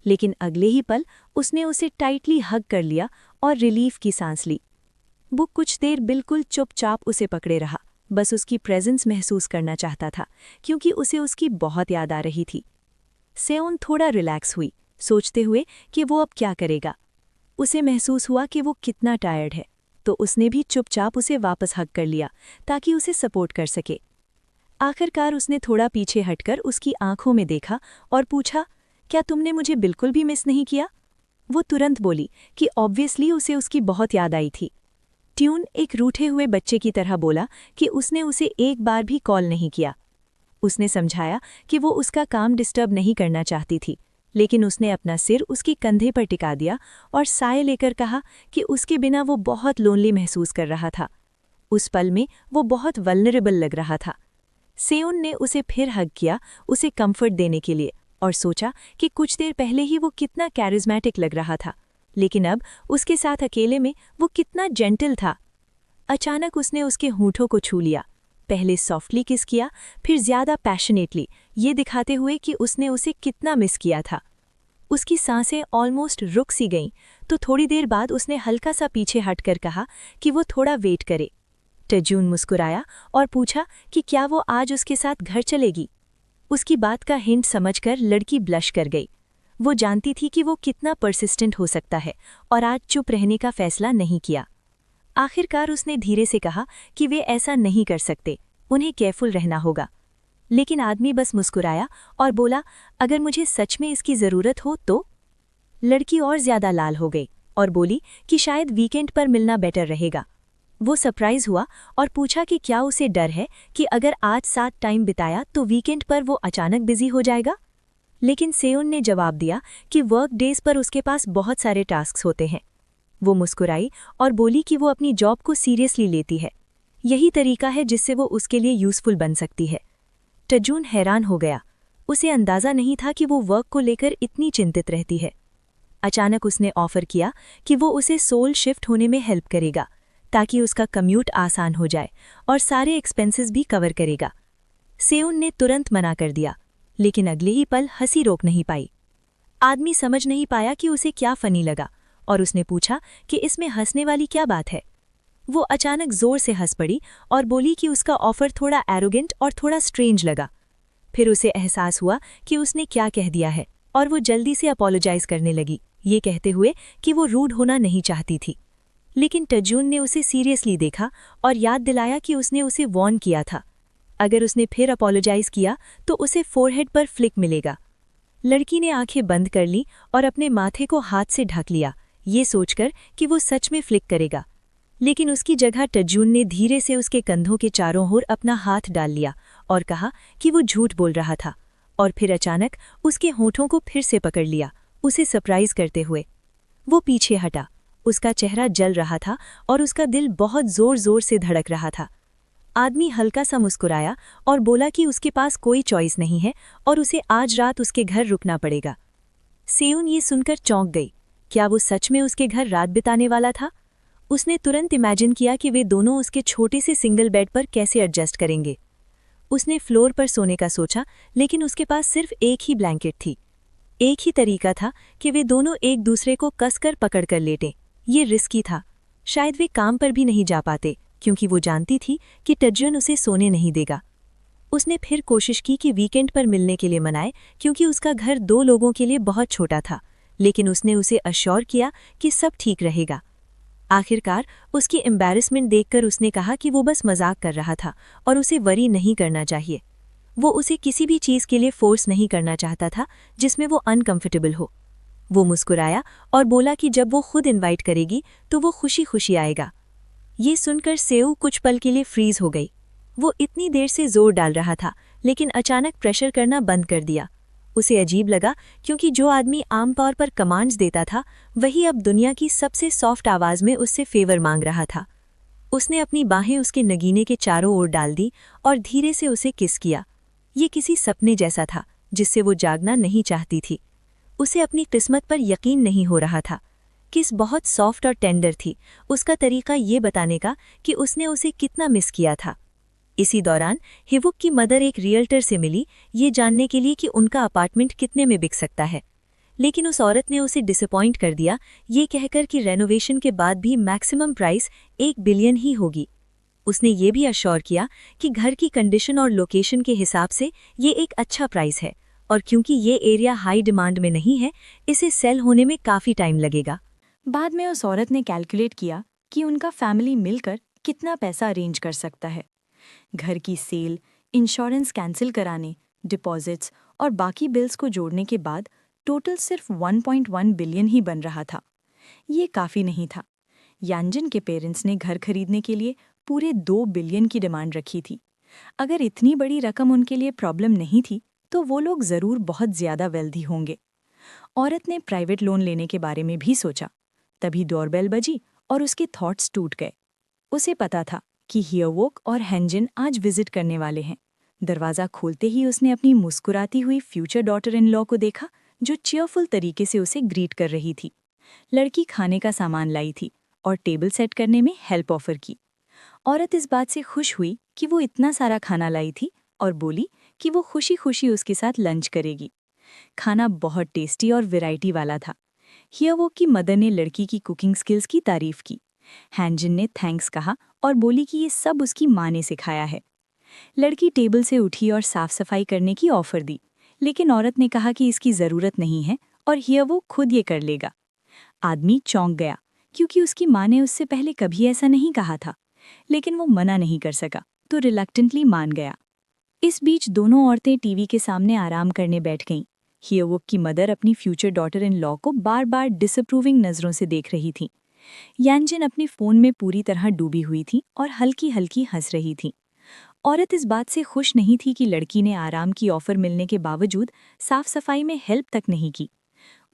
लेकिन अगले ही पल उसने उसे टाइटली हग कर लिया और रिलीफ की सांस ली। वो कुछ देर बिल्कुल चुपचाप उसे पकड़े रहा, बस उसकी प्रेजेंस महसूस करना चाहता था, क्योंकि उसे उसकी बहुत याद आ रही थी। सेओन थोड़ा रिलैक्स हुई, सोचते हुए कि वो अब क्या करेगा। उसे महसूस हुआ कि वो कितना टायर्ड है, तो उसने भी चुपचाप उसे वापस हग कर लिया ताकि उसे सपोर्ट कर सके। आखिरकार उसने थोड़ा पीछे हटकर उसकी आंखों में देखा और पूछा, क्या तुमने मुझे बिल्कुल भी मिस नहीं किया? वो तुरंत बोली कि ऑब्वियसली उसे उसकी बहुत याद आई थी। ट्यून एक रूठे हुए बच्चे की तरह बोला कि उसने उसे एक बार भी कॉल नहीं किया। उसने समझाया कि वो उसका काम डिस्टर्ब नहीं करना चाहती थी, लेकिन उसने अपना सिर उसके कंधे पर टिका दिया और साय लेकर कहा कि उसके बिना वो बहुत लोनली महसूस कर रहा था। उस पल में वो बहुत वल्नरेबल लग रहा था। सेओन ने उसे फिर हग किया, उसे कंफर्ट देने के लिए, और सोचा कि कुछ देर पहले ही वो कितना कैरिज्मेटिक लग रहा था, लेकिन अब उसके साथ अकेले में वो कितना जेंटल था। अचानक उसने उसके होंठों को छू लिया, पहले सॉफ्टली किस किया, फिर ज्यादा पैशनेटली, ये दिखाते हुए कि उसने उसे कितना मिस किया था। उसकी सांसें ऑलमोस्ट रुक सी गईं, तो थोड़ी देर बाद उसने हल्का सा पीछे हटकर कहा कि वो थोड़ा वेट करे। टजून मुस्कुराया और पूछा कि क्या वो आज उसके साथ घर चलेगी। उसकी बात का हिंट समझकर लड़की ब्लश कर गई। वो जानती थी कि वो कितना परसिस्टेंट हो सकता है, और आज चुप रहने का फैसला नहीं किया। आखिरकार उसने धीरे से कहा कि वे ऐसा नहीं कर सकते, उन्हें केयरफुल रहना होगा। लेकिन आदमी बस मुस्कुराया और बोला, अगर मुझे सच में इसकी ज़रूरत हो तो? लड़की और ज़्यादा लाल हो गई और बोली कि शायद वीकेंड पर मिलना बेटर रहेगा। वो सरप्राइज हुआ और पूछा कि क्या उसे डर है कि अगर आज साथ टाइम बिताया तो वीकेंड पर वो अचानक बिजी हो जाएगा। लेकिन सेओन ने जवाब दिया कि वर्क डेज पर उसके पास बहुत सारे टास्क्स होते हैं। वो मुस्कुराई और बोली कि वो अपनी जॉब को सीरियसली लेती है, यही तरीका है जिससे वो उसके लिए यूजफुल बन सकती है। टजून हैरान हो गया, उसे अंदाज़ा नहीं था कि वो वर्क को लेकर इतनी चिंतित रहती है। अचानक उसने ऑफर किया कि वो उसे सोल शिफ्ट होने में हेल्प करेगा, ताकि उसका कम्यूट आसान हो जाए और सारे एक्सपेंसेस भी कवर करेगा। सेओन ने तुरंत मना कर दिया, लेकिन अगले ही पल हंसी रोक नहीं पाई। आदमी समझ नहीं पाया कि उसे क्या फनी लगा, और उसने पूछा कि इसमें हंसने वाली क्या बात है। वो अचानक जोर से हंस पड़ी और बोली कि उसका ऑफर थोड़ा एरोगेंट और थोड़ा स्ट्रेंज लगा। फिर उसे एहसास हुआ कि उसने क्या कह दिया है, और वो जल्दी से अपोलोजाइज करने लगी, ये कहते हुए कि वो रूड होना नहीं चाहती थी। लेकिन टजून ने उसे सीरियसली देखा और याद दिलाया कि उसने उसे वॉर्न किया था, अगर उसने फिर अपोलोजाइज किया तो उसे फोरहेड पर फ्लिक मिलेगा। लड़की ने आंखें बंद कर ली और अपने माथे को हाथ से ढक लिया, ये सोचकर कि वो सच में फ्लिक करेगा। लेकिन उसकी जगह टजून ने धीरे से उसके कंधों के चारों ओर अपना हाथ डाल लिया और कहा कि वो झूठ बोल रहा था, और फिर अचानक उसके होठों को फिर से पकड़ लिया, उसे सरप्राइज करते हुए। वो पीछे हटा, उसका चेहरा जल रहा था और उसका दिल बहुत जोर जोर से धड़क रहा था। आदमी हल्का सा मुस्कुराया और बोला कि उसके पास कोई चॉइस नहीं है और उसे आज रात उसके घर रुकना पड़ेगा। सेओन ये सुनकर चौंक गई, क्या वो सच में उसके घर रात बिताने वाला था? उसने तुरंत इमेजिन किया कि वे दोनों उसके छोटे से सिंगल बेड पर कैसे एडजस्ट करेंगे। उसने फ्लोर पर सोने का सोचा, लेकिन उसके पास सिर्फ एक ही ब्लैंकेट थी। एक ही तरीका था कि वे दोनों एक दूसरे को कसकर पकड़कर लेटें। ये रिस्की था, शायद वे काम पर भी नहीं जा पाते, क्योंकि वो जानती थी कि टजून उसे सोने नहीं देगा। उसने फिर कोशिश की कि वीकेंड पर मिलने के लिए मनाए, क्योंकि उसका घर 2 लोगों के लिए बहुत छोटा था, लेकिन उसने उसे अश्योर किया कि सब ठीक रहेगा। आखिरकार उसकी एम्बैरेसमेंट देखकर उसने कहा कि वो बस मजाक कर रहा था और उसे वरी नहीं करना चाहिए। वो उसे किसी भी चीज़ के लिए फोर्स नहीं करना चाहता था जिसमें वो अनकंफर्टेबल हो। वो मुस्कुराया और बोला कि जब वो खुद इनवाइट करेगी तो वो खुशी खुशी आएगा। ये सुनकर सेऊ कुछ पल के लिए फ्रीज हो गई। वो इतनी देर से जोर डाल रहा था, लेकिन अचानक प्रेशर करना बंद कर दिया। उसे अजीब लगा, क्योंकि जो आदमी आमतौर पर कमांड्स देता था वही अब दुनिया की सबसे सॉफ्ट आवाज में उससे फेवर मांग रहा था। उसने अपनी बाहें उसके नगीने के चारों ओर डाल दी और धीरे से उसे किस किया। ये किसी सपने जैसा था जिससे वो जागना नहीं चाहती थी। उसे अपनी किस्मत पर यकीन नहीं हो रहा था। किस बहुत सॉफ्ट और टेंडर थी, उसका तरीका ये बताने का कि उसने उसे कितना मिस किया था। इसी दौरान हिवुक की मदर एक रियल्टर से मिली, ये जानने के लिए कि उनका अपार्टमेंट कितने में बिक सकता है। लेकिन उस औरत ने उसे डिसअपॉइंट कर दिया, ये कहकर कि रेनोवेशन के बाद भी मैक्सिमम प्राइस 1 बिलियन ही होगी। उसने ये भी अश्योर किया कि घर की कंडीशन और लोकेशन के हिसाब से ये एक अच्छा प्राइस है, और क्योंकि ये एरिया हाई डिमांड में नहीं है, इसे सेल होने में काफ़ी टाइम लगेगा। बाद में उस औरत ने कैलकुलेट किया कि उनका फैमिली मिलकर कितना पैसा अरेंज कर सकता है। घर की सेल, इंश्योरेंस कैंसिल कराने, डिपॉजिट्स और बाकी बिल्स को जोड़ने के बाद टोटल सिर्फ 1.1 बिलियन ही बन रहा था। ये काफ़ी नहीं था। यानजिन के पेरेंट्स ने घर खरीदने के लिए पूरे 2 बिलियन की डिमांड रखी थी। अगर इतनी बड़ी रकम उनके लिए प्रॉब्लम नहीं थी तो वो लोग ज़रूर बहुत ज़्यादा वेल्दी होंगे। औरत ने प्राइवेट लोन लेने के बारे में भी सोचा। तभी डोरबेल बजी और उसके थॉट्स टूट गए। उसे पता था कि हियवोक और हेंजिन आज विजिट करने वाले हैं। दरवाज़ा खोलते ही उसने अपनी मुस्कुराती हुई फ्यूचर डॉटर इन लॉ को देखा, जो चीयरफुल तरीके से उसे ग्रीट कर रही थी। लड़की खाने का सामान लाई थी और टेबल सेट करने में हेल्प ऑफर की। औरत इस बात से खुश हुई कि वो इतना सारा खाना लाई थी और बोली कि वो खुशी खुशी उसके साथ लंच करेगी। खाना बहुत टेस्टी और वैरायटी वाला था। हियवोक की मदर ने लड़की की कुकिंग स्किल्स की तारीफ की। हैंजिन ने थैंक्स कहा और बोली कि ये सब उसकी माँ ने सिखाया है। लड़की टेबल से उठी और साफ सफाई करने की ऑफर दी, लेकिन औरत ने कहा कि इसकी ज़रूरत नहीं है और हियवोक खुद ये कर लेगा। आदमी चौंक गया, क्योंकि उसकी माँ ने उससे पहले कभी ऐसा नहीं कहा था, लेकिन वो मना नहीं कर सका तो रिलक्टेंटली मान गया। इस बीच दोनों औरतें टीवी के सामने आराम करने बैठ गईं। हियवोक की मदर अपनी फ्यूचर डॉटर इन लॉ को बार बार डिसअप्रूविंग नज़रों से देख रही थी। यानजिन अपने फ़ोन में पूरी तरह डूबी हुई थी और हल्की हल्की हंस रही थी। औरत इस बात से खुश नहीं थी कि लड़की ने आराम की ऑफर मिलने के बावजूद साफ सफाई में हेल्प तक नहीं की।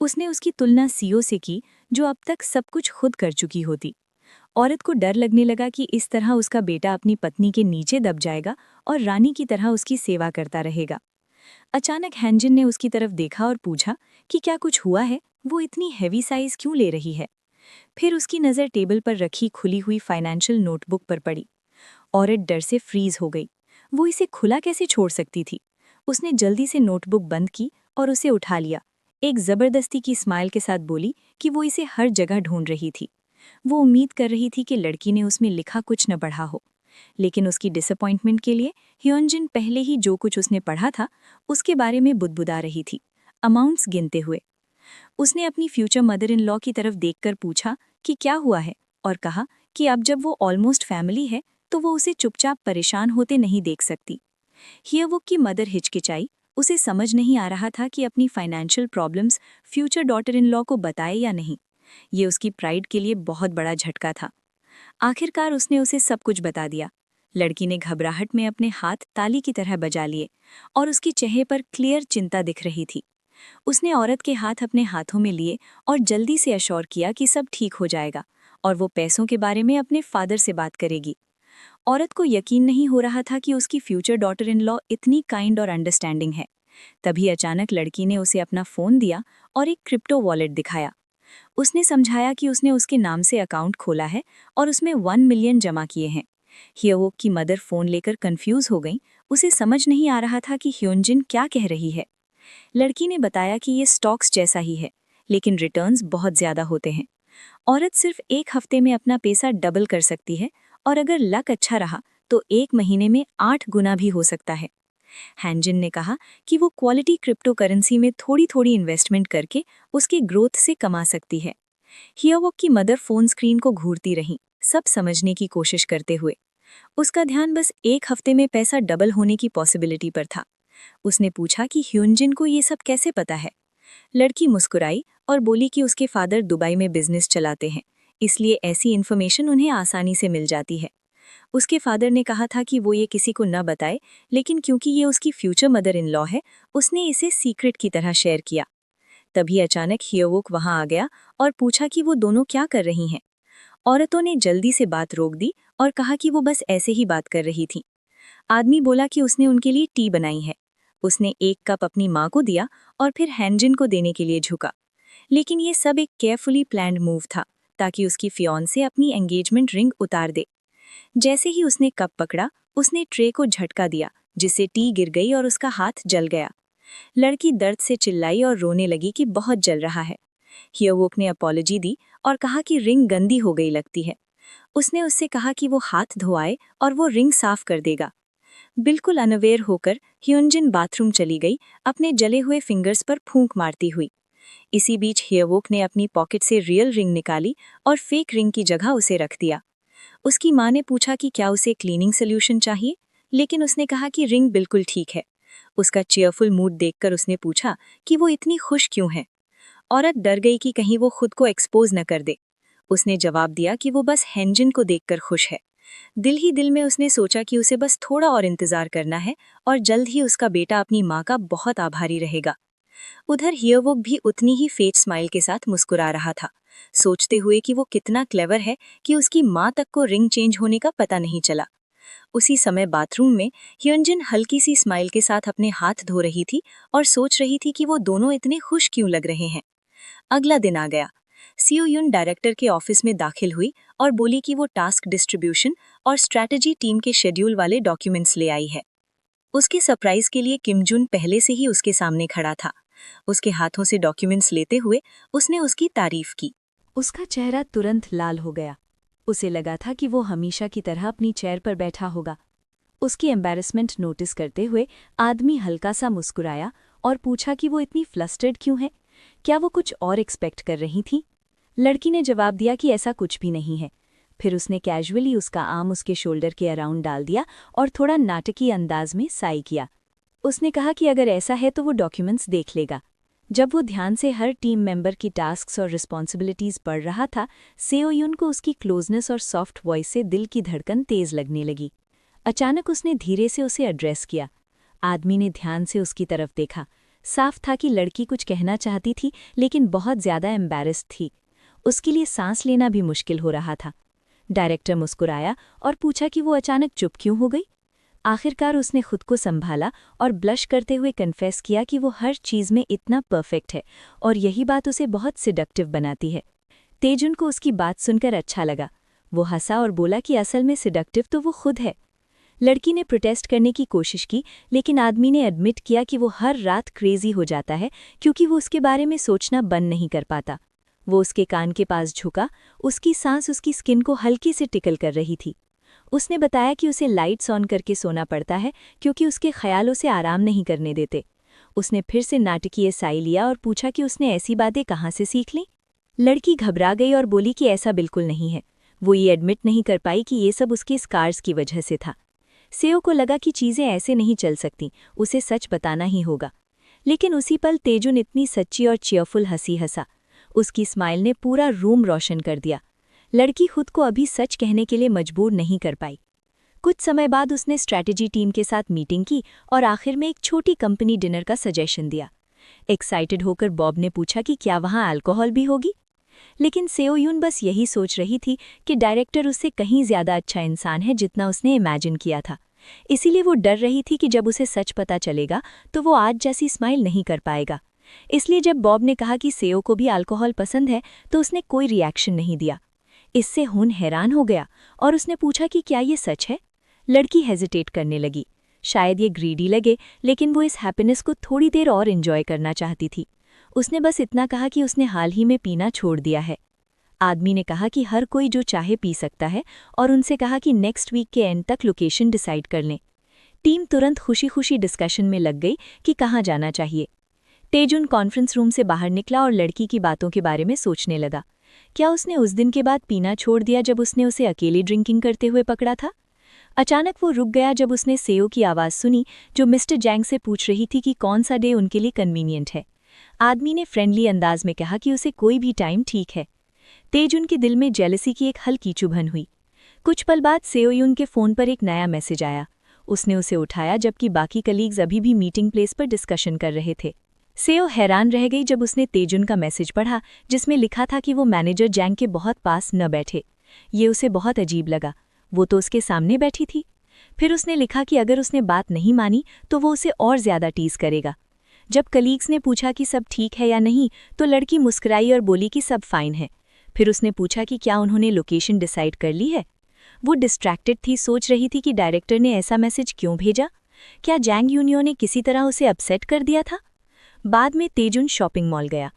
उसने उसकी तुलना सीओ से की, जो अब तक सब कुछ खुद कर चुकी होती। औरत को डर लगने लगा कि इस तरह उसका बेटा अपनी पत्नी के नीचे दब जाएगा और रानी की तरह उसकी सेवा करता रहेगा। अचानक हैंजिन ने उसकी तरफ देखा और पूछा कि क्या कुछ हुआ है, वो इतनी हैवी साइज क्यों ले रही है। फिर उसकी नज़र टेबल पर रखी खुली हुई फाइनेंशियल नोटबुक पर पड़ी। औरत डर से फ्रीज हो गई। वो इसे खुला कैसे छोड़ सकती थी। उसने जल्दी से नोटबुक बंद की और उसे उठा लिया। एक ज़बरदस्ती की स्माइल के साथ बोली कि वो इसे हर जगह ढूंढ रही थी। वो उम्मीद कर रही थी कि लड़की ने उसमें लिखा कुछ न पढ़ा हो, लेकिन उसकी डिसअपॉइंटमेंट के लिए हियोनजिन पहले ही जो कुछ उसने पढ़ा था उसके बारे में बुदबुदा रही थी, अमाउंट्स गिनते हुए। उसने अपनी फ्यूचर मदर इन लॉ की तरफ देखकर पूछा कि क्या हुआ है, और कहा कि अब जब वो ऑलमोस्ट फैमिली है तो वो उसे चुपचाप परेशान होते नहीं देख सकती। हियवुक की मदर हिचकिचाई। उसे समझ नहीं आ रहा था कि अपनी financial problems future daughter in law को बताए या नहीं। ये उसकी प्राइड के लिए बहुत बड़ा झटका था। आखिरकार उसने उसे सब कुछ बता दिया। लड़की ने घबराहट में अपने हाथ ताली की तरह बजा लिए और उसके चेहरे पर क्लियर चिंता दिख रही थी। उसने औरत के हाथ अपने हाथों में लिए और जल्दी से अश्योर किया कि सब ठीक हो जाएगा और वो पैसों के बारे में अपने फादर से बात करेगी। औरत को यकीन नहीं हो रहा था कि उसकी फ्यूचर डॉटर इन लॉ इतनी काइंड और अंडरस्टैंडिंग है। तभी अचानक लड़की ने उसे अपना फ़ोन दिया और एक क्रिप्टो वॉलेट दिखाया। उसने समझाया कि उसने उसके नाम से अकाउंट खोला है और उसमें 1 मिलियन जमा किए हैं। हियवोक की मदर फ़ोन लेकर कंफ्यूज हो गई। उसे समझ नहीं आ रहा था कि हियोनजिन क्या कह रही है। लड़की ने बताया कि ये स्टॉक्स जैसा ही है, लेकिन रिटर्न्स बहुत ज़्यादा होते हैं। औरत सिर्फ 1 हफ्ते में अपना पैसा डबल कर सकती है और अगर लक अच्छा रहा तो 1 महीने में 8 गुना भी हो सकता है। हैंजिन ने कहा कि वो क्वालिटी क्रिप्टो करेंसी में थोड़ी थोड़ी इन्वेस्टमेंट करके उसके ग्रोथ से कमा सकती है। हियवोक की मदर फ़ोन स्क्रीन को घूरती रहीं, सब समझने की कोशिश करते हुए। उसका ध्यान बस 1 हफ्ते में पैसा डबल होने की पॉसिबिलिटी पर था। उसने पूछा कि हियोनजिन को ये सब कैसे पता है। लड़की मुस्कुराई और बोली कि उसके फादर दुबई में बिजनेस चलाते हैं, इसलिए ऐसी इन्फॉर्मेशन उन्हें आसानी से मिल जाती है। उसके फादर ने कहा था कि वो ये किसी को न बताए, लेकिन क्योंकि ये उसकी फ्यूचर मदर इन लॉ है, उसने इसे सीक्रेट की तरह शेयर किया। तभी अचानक हियोवुक वहां आ गया और पूछा कि वो दोनों क्या कर रही हैं। औरतों ने जल्दी से बात रोक दी और कहा कि वो बस ऐसे ही बात कर रही थी। आदमी बोला कि उसने उनके लिए टी बनाई है। उसने एक कप अपनी माँ को दिया और फिर हैंजिन को देने के लिए झुका। लेकिन ये सब एक केयरफुली प्लान्ड मूव था, ताकि उसकी फियांसे अपनी एंगेजमेंट रिंग उतार दे। जैसे ही उसने कप पकड़ा, उसने ट्रे को झटका दिया, जिससे टी गिर गई और उसका हाथ जल गया। लड़की दर्द से चिल्लाई और रोने लगी कि बहुत जल रहा है। हियोवुक ने अपॉलॉजी दी और कहा कि रिंग गंदी हो गई लगती है। उसने उससे कहा कि वो हाथ धोआए और वो रिंग साफ कर देगा। बिल्कुल अनअवेयर होकर ह्योंजिन बाथरूम चली गई, अपने जले हुए फिंगर्स पर फूंक मारती हुई। इसी बीच हियोवुक ने अपनी पॉकेट से रियल रिंग निकाली और फेक रिंग की जगह उसे रख दिया। उसकी माँ ने पूछा कि क्या उसे क्लीनिंग सोल्यूशन चाहिए, लेकिन उसने कहा कि रिंग बिल्कुल ठीक है। उसका चीयरफुल मूड देखकर उसने पूछा कि वो इतनी खुश क्यों है। औरत डर गई कि कहीं वो खुद को एक्सपोज न कर दे। उसने जवाब दिया कि वो बस हैंजिन को देखकर खुश है। दिल ही दिल में उसने सोचा कि उसे बस थोड़ा और इंतजार करना है और जल्द ही उसका बेटा अपनी माँ का बहुत आभारी रहेगा। उधर हियोवुक भी उतनी ही फेक स्माइल के साथ मुस्कुरा रहा था, सोचते हुए कि वो कितना क्लेवर है कि उसकी माँ तक को रिंग चेंज होने का पता नहीं चला। उसी समय बाथरूम में ह्योंजिन हल्की सी स्माइल के साथ अपने हाथ धो रही थी और सोच रही थी कि वो दोनों इतने खुश क्यों लग रहे हैं। अगला दिन आ गया। सियोयुन डायरेक्टर के ऑफिस में दाखिल हुई और बोली कि वो टास्क डिस्ट्रीब्यूशन और स्ट्रैटेजी टीम के शेड्यूल वाले डॉक्यूमेंट्स ले आई है। उसके सरप्राइज के लिए किम जुन पहले से ही उसके सामने खड़ा था। उसके हाथों से डॉक्यूमेंट्स लेते हुए उसने उसकी तारीफ की। उसका चेहरा तुरंत लाल हो गया। उसे लगा था कि वो हमेशा की तरह अपनी चेयर पर बैठा होगा। उसकी एम्बैरेसमेंट नोटिस करते हुए आदमी हल्का सा मुस्कुराया और पूछा कि वो इतनी फ्लस्टर्ड क्यों है, क्या वो कुछ और एक्सपेक्ट कर रही थी। लड़की ने जवाब दिया कि ऐसा कुछ भी नहीं है। फिर उसने कैजुअली उसका आर्म उसके शोल्डर के अराउंड डाल दिया और थोड़ा नाटकीय अंदाज में साई किया। उसने कहा कि अगर ऐसा है तो वो डॉक्यूमेंट्स देख लेगा। जब वो ध्यान से हर टीम मेंबर की टास्क्स और रिस्पॉन्सिबिलिटीज पढ़ रहा था, सेओयुन को उसकी क्लोजनेस और सॉफ्ट वॉइस से दिल की धड़कन तेज लगने लगी। अचानक उसने धीरे से उसे एड्रेस किया। आदमी ने ध्यान से उसकी तरफ देखा। साफ था कि लड़की कुछ कहना चाहती थी, लेकिन बहुत ज्यादा एम्बैरेस्ड थी। उसके लिए सांस लेना भी मुश्किल हो रहा था। डायरेक्टर मुस्कुराया और पूछा कि वो अचानक चुप क्यों हो गई। आखिरकार उसने खुद को संभाला और ब्लश करते हुए कन्फेस किया कि वो हर चीज में इतना परफेक्ट है और यही बात उसे बहुत सिडक्टिव बनाती है। तेजुन को उसकी बात सुनकर अच्छा लगा। वो हंसा और बोला कि असल में सिडक्टिव तो वो खुद है। लड़की ने प्रोटेस्ट करने की कोशिश की, लेकिन आदमी ने एडमिट किया कि वो हर रात क्रेजी हो जाता है क्योंकि वो उसके बारे में सोचना बंद नहीं कर पाता। वो उसके कान के पास झुका। उसकी सांस उसकी स्किन को हल्की से टिकल कर रही थी। उसने बताया कि उसे लाइट्स ऑन करके सोना पड़ता है क्योंकि उसके ख्यालों से आराम नहीं करने देते। उसने फिर से नाटकीय साई लिया और पूछा कि उसने ऐसी बातें कहाँ से सीख लीं। लड़की घबरा गई और बोली कि ऐसा बिल्कुल नहीं है। वो ये एडमिट नहीं कर पाई कि ये सब उसके स्कार्स की वजह से था। सेओ को लगा कि चीज़ें ऐसे नहीं चल सकती, उसे सच बताना ही होगा। लेकिन उसी पल तेजुन इतनी सच्ची और चीयरफुल हंसी हंसा। उसकी स्माइल ने पूरा रूम रोशन कर दिया। लड़की खुद को अभी सच कहने के लिए मजबूर नहीं कर पाई। कुछ समय बाद उसने स्ट्रैटेजी टीम के साथ मीटिंग की और आखिर में एक छोटी कंपनी डिनर का सजेशन दिया। एक्साइटेड होकर बॉब ने पूछा कि क्या वहाँ अल्कोहल भी होगी, लेकिन सेओयुन बस यही सोच रही थी कि डायरेक्टर उससे कहीं ज्यादा अच्छा इंसान है जितना उसने इमेजिन किया था। इसीलिए वो डर रही थी कि जब उसे सच पता चलेगा तो वो आज जैसी स्माइल नहीं कर पाएगा। इसलिए जब बॉब ने कहा कि सेओ को भी अल्कोहल पसंद है तो उसने कोई रिएक्शन नहीं दिया। इससे हुन हैरान हो गया और उसने पूछा कि क्या ये सच है। लड़की हेजिटेट करने लगी। शायद ये ग्रीडी लगे, लेकिन वो इस हैप्पीनेस को थोड़ी देर और एंजॉय करना चाहती थी। उसने बस इतना कहा कि उसने हाल ही में पीना छोड़ दिया है। आदमी ने कहा कि हर कोई जो चाहे पी सकता है और उनसे कहा कि नेक्स्ट वीक के एंड तक लोकेशन डिसाइड कर लें। टीम तुरंत खुशी खुशी डिस्कशन में लग गई कि कहाँ जाना चाहिए। तेजुन कॉन्फ्रेंस रूम से बाहर निकला और लड़की की बातों के बारे में सोचने लगा। क्या उसने उस दिन के बाद पीना छोड़ दिया जब उसने उसे अकेले ड्रिंकिंग करते हुए पकड़ा था? अचानक वो रुक गया जब उसने सेओ की आवाज़ सुनी, जो मिस्टर जैंग से पूछ रही थी कि कौन सा डे उनके लिए कन्वीनियंट है। आदमी ने फ्रेंडली अंदाज में कहा कि उसे कोई भी टाइम ठीक है। तेजुन के दिल में जेलसी की एक हल्की चुभन हुई। कुछ पल बाद सेओयुन के फ़ोन पर एक नया मैसेज आया। उसने उसे उठाया जबकि बाकी कलीग्स अभी भी मीटिंग प्लेस पर डिस्कशन कर रहे थे। सेओ हैरान रह गई जब उसने तेजुन का मैसेज पढ़ा जिसमें लिखा था कि वो मैनेजर जैंग के बहुत पास न बैठे। ये उसे बहुत अजीब लगा, वो तो उसके सामने बैठी थी। फिर उसने लिखा कि अगर उसने बात नहीं मानी तो वो उसे और ज़्यादा टीज़ करेगा। जब कलीग्स ने पूछा कि सब ठीक है या नहीं तो लड़की मुस्कुराई और बोली कि सब फाइन है। फिर उसने पूछा कि क्या उन्होंने लोकेशन डिसाइड कर ली है। वो डिस्ट्रैक्टेड थी, सोच रही थी कि डायरेक्टर ने ऐसा मैसेज क्यों भेजा। क्या जैंग यूनियो ने किसी तरह उसे अपसेट कर दिया था। बाद में तेजुन शॉपिंग मॉल गया।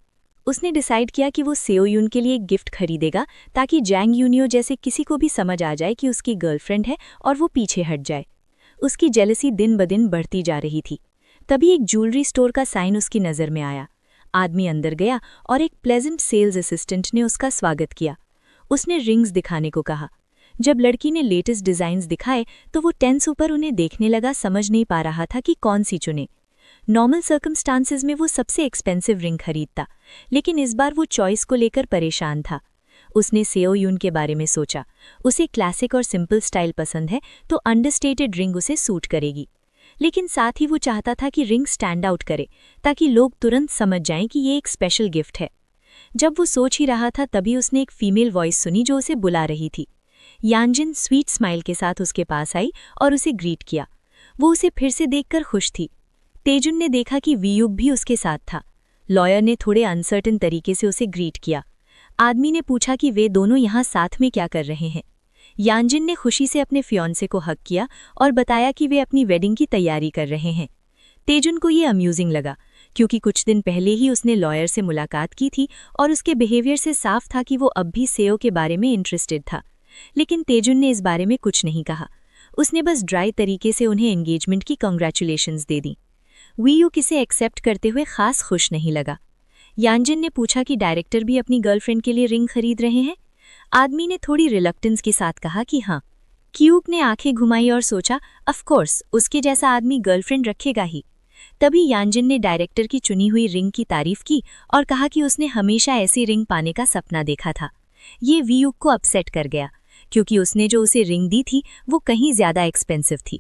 उसने डिसाइड किया कि वो सेओयुन के लिए एक गिफ्ट खरीदेगा ताकि जैंग यूनियो जैसे किसी को भी समझ आ जाए कि उसकी गर्लफ्रेंड है और वो पीछे हट जाए। उसकी जेलसी दिन ब दिन बढ़ती जा रही थी। तभी एक ज्वेलरी स्टोर का साइन उसकी नज़र में आया। आदमी अंदर गया और एक प्लेजेंट सेल्स असिस्टेंट ने उसका स्वागत किया। उसने रिंग्स दिखाने को कहा। जब लड़की ने लेटेस्ट डिज़ाइंस दिखाए तो वो टेंस ऊपर उन्हें देखने लगा, समझ नहीं पा रहा था कि कौन सी चुने। नॉर्मल सर्कमस्टांसेस में वो सबसे एक्सपेंसिव रिंग खरीदता, लेकिन इस बार वो चॉइस को लेकर परेशान था। उसने सेओयुन के बारे में सोचा। उसे क्लासिक और सिंपल स्टाइल पसंद है तो अंडरस्टेटेड रिंग उसे सूट करेगी, लेकिन साथ ही वो चाहता था कि रिंग स्टैंड आउट करे ताकि लोग तुरंत समझ जाएं कि ये एक स्पेशल गिफ्ट है। जब वो सोच ही रहा था तभी उसने एक फीमेल वॉइस सुनी जो उसे बुला रही थी। यांजिन स्वीट स्माइल के साथ उसके पास आई और उसे ग्रीट किया। वो उसे फिर से देखकर खुश थी। तेजुन ने देखा कि वीयुक भी उसके साथ था। लॉयर ने थोड़े अनसर्टन तरीके से उसे ग्रीट किया। आदमी ने पूछा कि वे दोनों यहाँ साथ में क्या कर रहे हैं। यांजिन ने खुशी से अपने फियांसे को हक किया और बताया कि वे अपनी वेडिंग की तैयारी कर रहे हैं। तेजुन को ये अम्यूजिंग लगा क्योंकि कुछ दिन पहले ही उसने लॉयर से मुलाकात की थी और उसके बिहेवियर से साफ था कि वो अब भी सेओ के बारे में इंटरेस्टेड था। लेकिन तेजुन ने इस बारे में कुछ नहीं कहा। उसने बस ड्राई तरीके से उन्हें एंगेजमेंट की कांग्रेचुलेशंस दे दी। वीयुक इसे एक्सेप्ट करते हुए खास खुश नहीं लगा। यांजिन ने पूछा कि डायरेक्टर भी अपनी गर्लफ्रेंड के लिए रिंग खरीद रहे हैं। आदमी ने थोड़ी रिलक्टेंस के साथ कहा कि हाँ। क्यूक ने आंखें घुमाई और सोचा, ऑफ कोर्स उसके जैसा आदमी गर्लफ्रेंड रखेगा ही। तभी यांजिन ने डायरेक्टर की चुनी हुई रिंग की तारीफ की और कहा कि उसने हमेशा ऐसी रिंग पाने का सपना देखा था। ये वीयुक को अपसेट कर गया क्योंकि उसने जो उसे रिंग दी थी वो कहीं ज्यादा एक्सपेंसिव थी।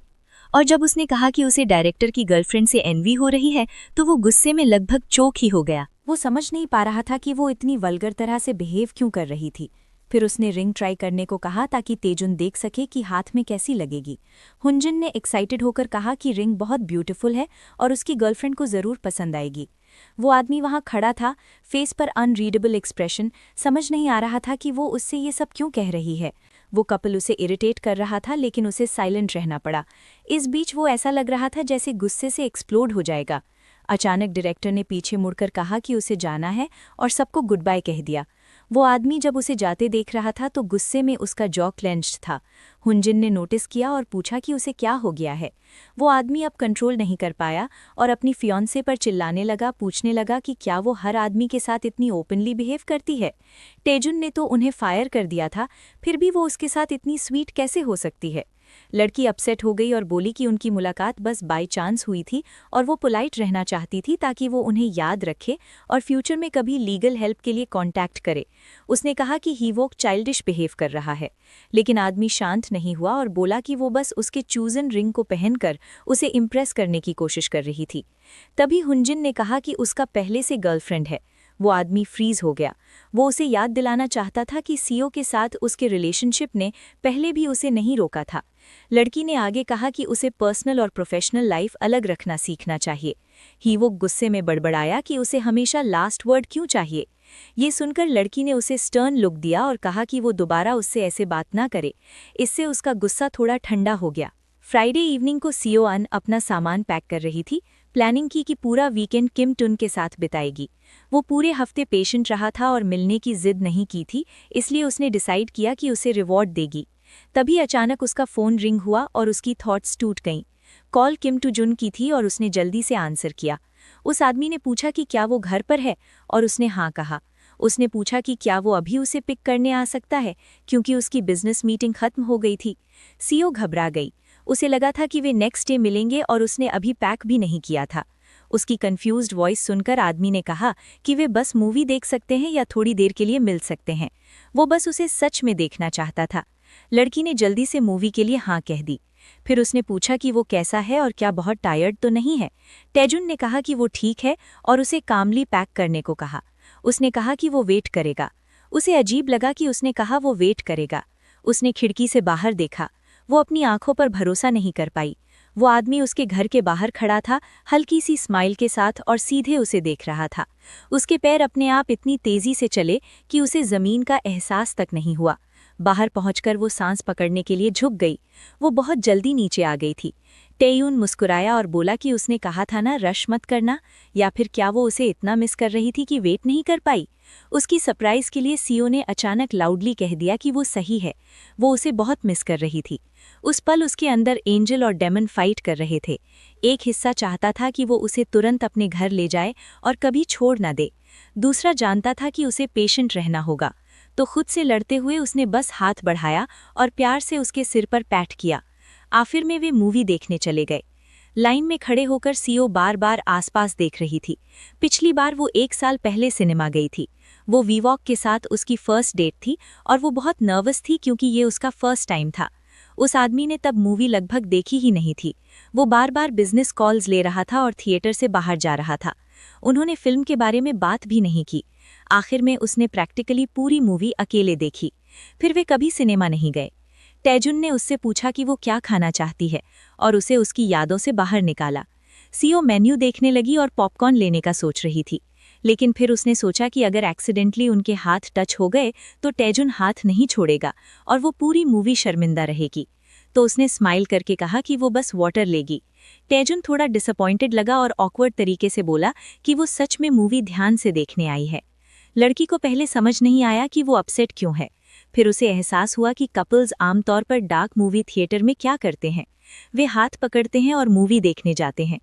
और जब उसने कहा कि उसे डायरेक्टर की गर्लफ्रेंड से एनवी हो रही है तो वो गुस्से में लगभग चोक ही हो गया। वो समझ नहीं पा रहा था कि वो इतनी वल्गर तरह से बिहेव क्यों कर रही थी। फिर उसने रिंग ट्राई करने को कहा ताकि तेजुन देख सके कि हाथ में कैसी लगेगी। हुंजिन ने एक्साइटेड होकर कहा कि रिंग बहुत ब्यूटीफुल है और उसकी गर्लफ्रेंड को ज़रूर पसंद आएगी। वो आदमी वहाँ खड़ा था, फेस पर अनरीडेबल एक्सप्रेशन। समझ नहीं आ रहा था कि वो उससे ये सब क्यों कह रही है। वो कपल उसे इरिटेट कर रहा था लेकिन उसे साइलेंट रहना पड़ा। इस बीच वो ऐसा लग रहा था जैसे गुस्से से एक्सप्लोड हो जाएगा। अचानक डायरेक्टर ने पीछे मुड़कर कहा कि उसे जाना है और सबको गुड बाय कह दिया। वो आदमी जब उसे जाते देख रहा था तो गुस्से में उसका जॉ क्लेंच्ड था। हुंजिन ने नोटिस किया और पूछा कि उसे क्या हो गया है। वो आदमी अब कंट्रोल नहीं कर पाया और अपनी फियांसे पर चिल्लाने लगा, पूछने लगा कि क्या वो हर आदमी के साथ इतनी ओपनली बिहेव करती है। तेजुन ने तो उन्हें फायर कर दिया था, फिर भी वो उसके साथ इतनी स्वीट कैसे हो सकती है। लड़की अपसेट हो गई और बोली कि उनकी मुलाकात बस बाय चांस हुई थी और वो पोलाइट रहना चाहती थी ताकि वो उन्हें याद रखे और फ्यूचर में कभी लीगल हेल्प के लिए कांटेक्ट करे। उसने कहा कि हीवोक चाइल्डिश बिहेव कर रहा है, लेकिन आदमी शांत नहीं हुआ और बोला कि वो बस उसके चूजन रिंग को पहनकर उसे इम्प्रेस करने की कोशिश कर रही थी। तभी हुंजिन ने कहा कि उसका पहले से गर्लफ्रेंड है। वो आदमी फ्रीज हो गया। वो उसे याद दिलाना चाहता था कि सीओ के साथ उसके रिलेशनशिप ने पहले भी उसे नहीं रोका था। लड़की ने आगे कहा कि उसे पर्सनल और प्रोफेशनल लाइफ अलग रखना सीखना चाहिए। हीवोक गुस्से में बड़बड़ाया कि उसे हमेशा लास्ट वर्ड क्यों चाहिए। ये सुनकर लड़की ने उसे स्टर्न लुक दिया और कहा कि वो दोबारा उससे ऐसे बात ना करे। इससे उसका गुस्सा थोड़ा ठंडा हो गया। फ्राइडे इवनिंग को सीओ अन अपना सामान पैक कर रही थी। प्लानिंग की कि पूरा वीकेंड किम टुन के साथ बिताएगी। वो पूरे हफ्ते पेशेंट रहा था और मिलने की जिद नहीं की थी, इसलिए उसने डिसाइड किया कि उसे रिवॉर्ड देगी। तभी अचानक उसका फ़ोन रिंग हुआ और उसकी थॉट्स टूट गईं। कॉल किम टू जुन की थी और उसने जल्दी से आंसर किया। उस आदमी ने पूछा कि क्या वो घर पर है और उसने हाँ कहा। उसने पूछा कि क्या वो अभी उसे पिक करने आ सकता है क्योंकि उसकी बिजनेस मीटिंग खत्म हो गई थी। सीओ घबरा गई। उसे लगा था कि वे नेक्स्ट डे मिलेंगे और उसने अभी पैक भी नहीं किया था। उसकी कंफ्यूज्ड वॉइस सुनकर आदमी ने कहा कि वे बस मूवी देख सकते हैं या थोड़ी देर के लिए मिल सकते हैं। वो बस उसे सच में देखना चाहता था। लड़की ने जल्दी से मूवी के लिए हाँ कह दी। फिर उसने पूछा कि वो कैसा है और क्या बहुत टायर्ड तो नहीं है। तेजुन ने कहा कि वो ठीक है और उसे कामली पैक करने को कहा। उसने कहा कि वो वेट करेगा। उसे अजीब लगा कि उसने कहा वो वेट करेगा। उसने खिड़की से बाहर देखा। वो अपनी आंखों पर भरोसा नहीं कर पाई। वो आदमी उसके घर के बाहर खड़ा था, हल्की सी स्माइल के साथ, और सीधे उसे देख रहा था। उसके पैर अपने आप इतनी तेजी से चले कि उसे जमीन का एहसास तक नहीं हुआ। बाहर पहुंचकर वो सांस पकड़ने के लिए झुक गई। वो बहुत जल्दी नीचे आ गई थी। टेयून मुस्कुराया और बोला कि उसने कहा था ना रश मत करना, या फिर क्या वो उसे इतना मिस कर रही थी कि वेट नहीं कर पाई। उसकी सरप्राइज के लिए सीओ ने अचानक लाउडली कह दिया कि वो सही है, वो उसे बहुत मिस कर रही थी। उस पल उसके अंदर एंजल और डेमन फाइट कर रहे थे। एक हिस्सा चाहता था कि वो उसे तुरंत अपने घर ले जाए और कभी छोड़ न दे। दूसरा जानता था कि उसे पेशेंट रहना होगा। तो खुद से लड़ते हुए उसने बस हाथ बढ़ाया और प्यार से उसके सिर पर पैट किया। आखिर में वे मूवी देखने चले गए। लाइन में खड़े होकर सीओ बार बार आसपास देख रही थी। पिछली बार वो 1 साल पहले सिनेमा गई थी। वो वीवॉक के साथ उसकी फर्स्ट डेट थी और वो बहुत नर्वस थी क्योंकि ये उसका फर्स्ट टाइम था। उस आदमी ने तब मूवी लगभग देखी ही नहीं थी। वो बार बार बिजनेस कॉल्स ले रहा था और थिएटर से बाहर जा रहा था। उन्होंने फिल्म के बारे में बात भी नहीं की। आखिर में उसने प्रैक्टिकली पूरी मूवी अकेले देखी। फिर वे कभी सिनेमा नहीं गए। तेजुन ने उससे पूछा कि वो क्या खाना चाहती है और उसे उसकी यादों से बाहर निकाला। सीओ मेन्यू देखने लगी और पॉपकॉर्न लेने का सोच रही थी, लेकिन फिर उसने सोचा कि अगर एक्सीडेंटली उनके हाथ टच हो गए तो तेजुन हाथ नहीं छोड़ेगा और वो पूरी मूवी शर्मिंदा रहेगी। तो उसने स्माइल करके कहा कि वो बस वाटर लेगी। तेजुन थोड़ा डिसअपॉइंटेड लगा और ऑकवर्ड तरीके से बोला कि वो सच में मूवी ध्यान से देखने आई है। लड़की को पहले समझ नहीं आया कि वो अपसेट क्यों है। फिर उसे एहसास हुआ कि कपल्स आमतौर पर डार्क मूवी थिएटर में क्या करते हैं। वे हाथ पकड़ते हैं और मूवी देखने जाते हैं।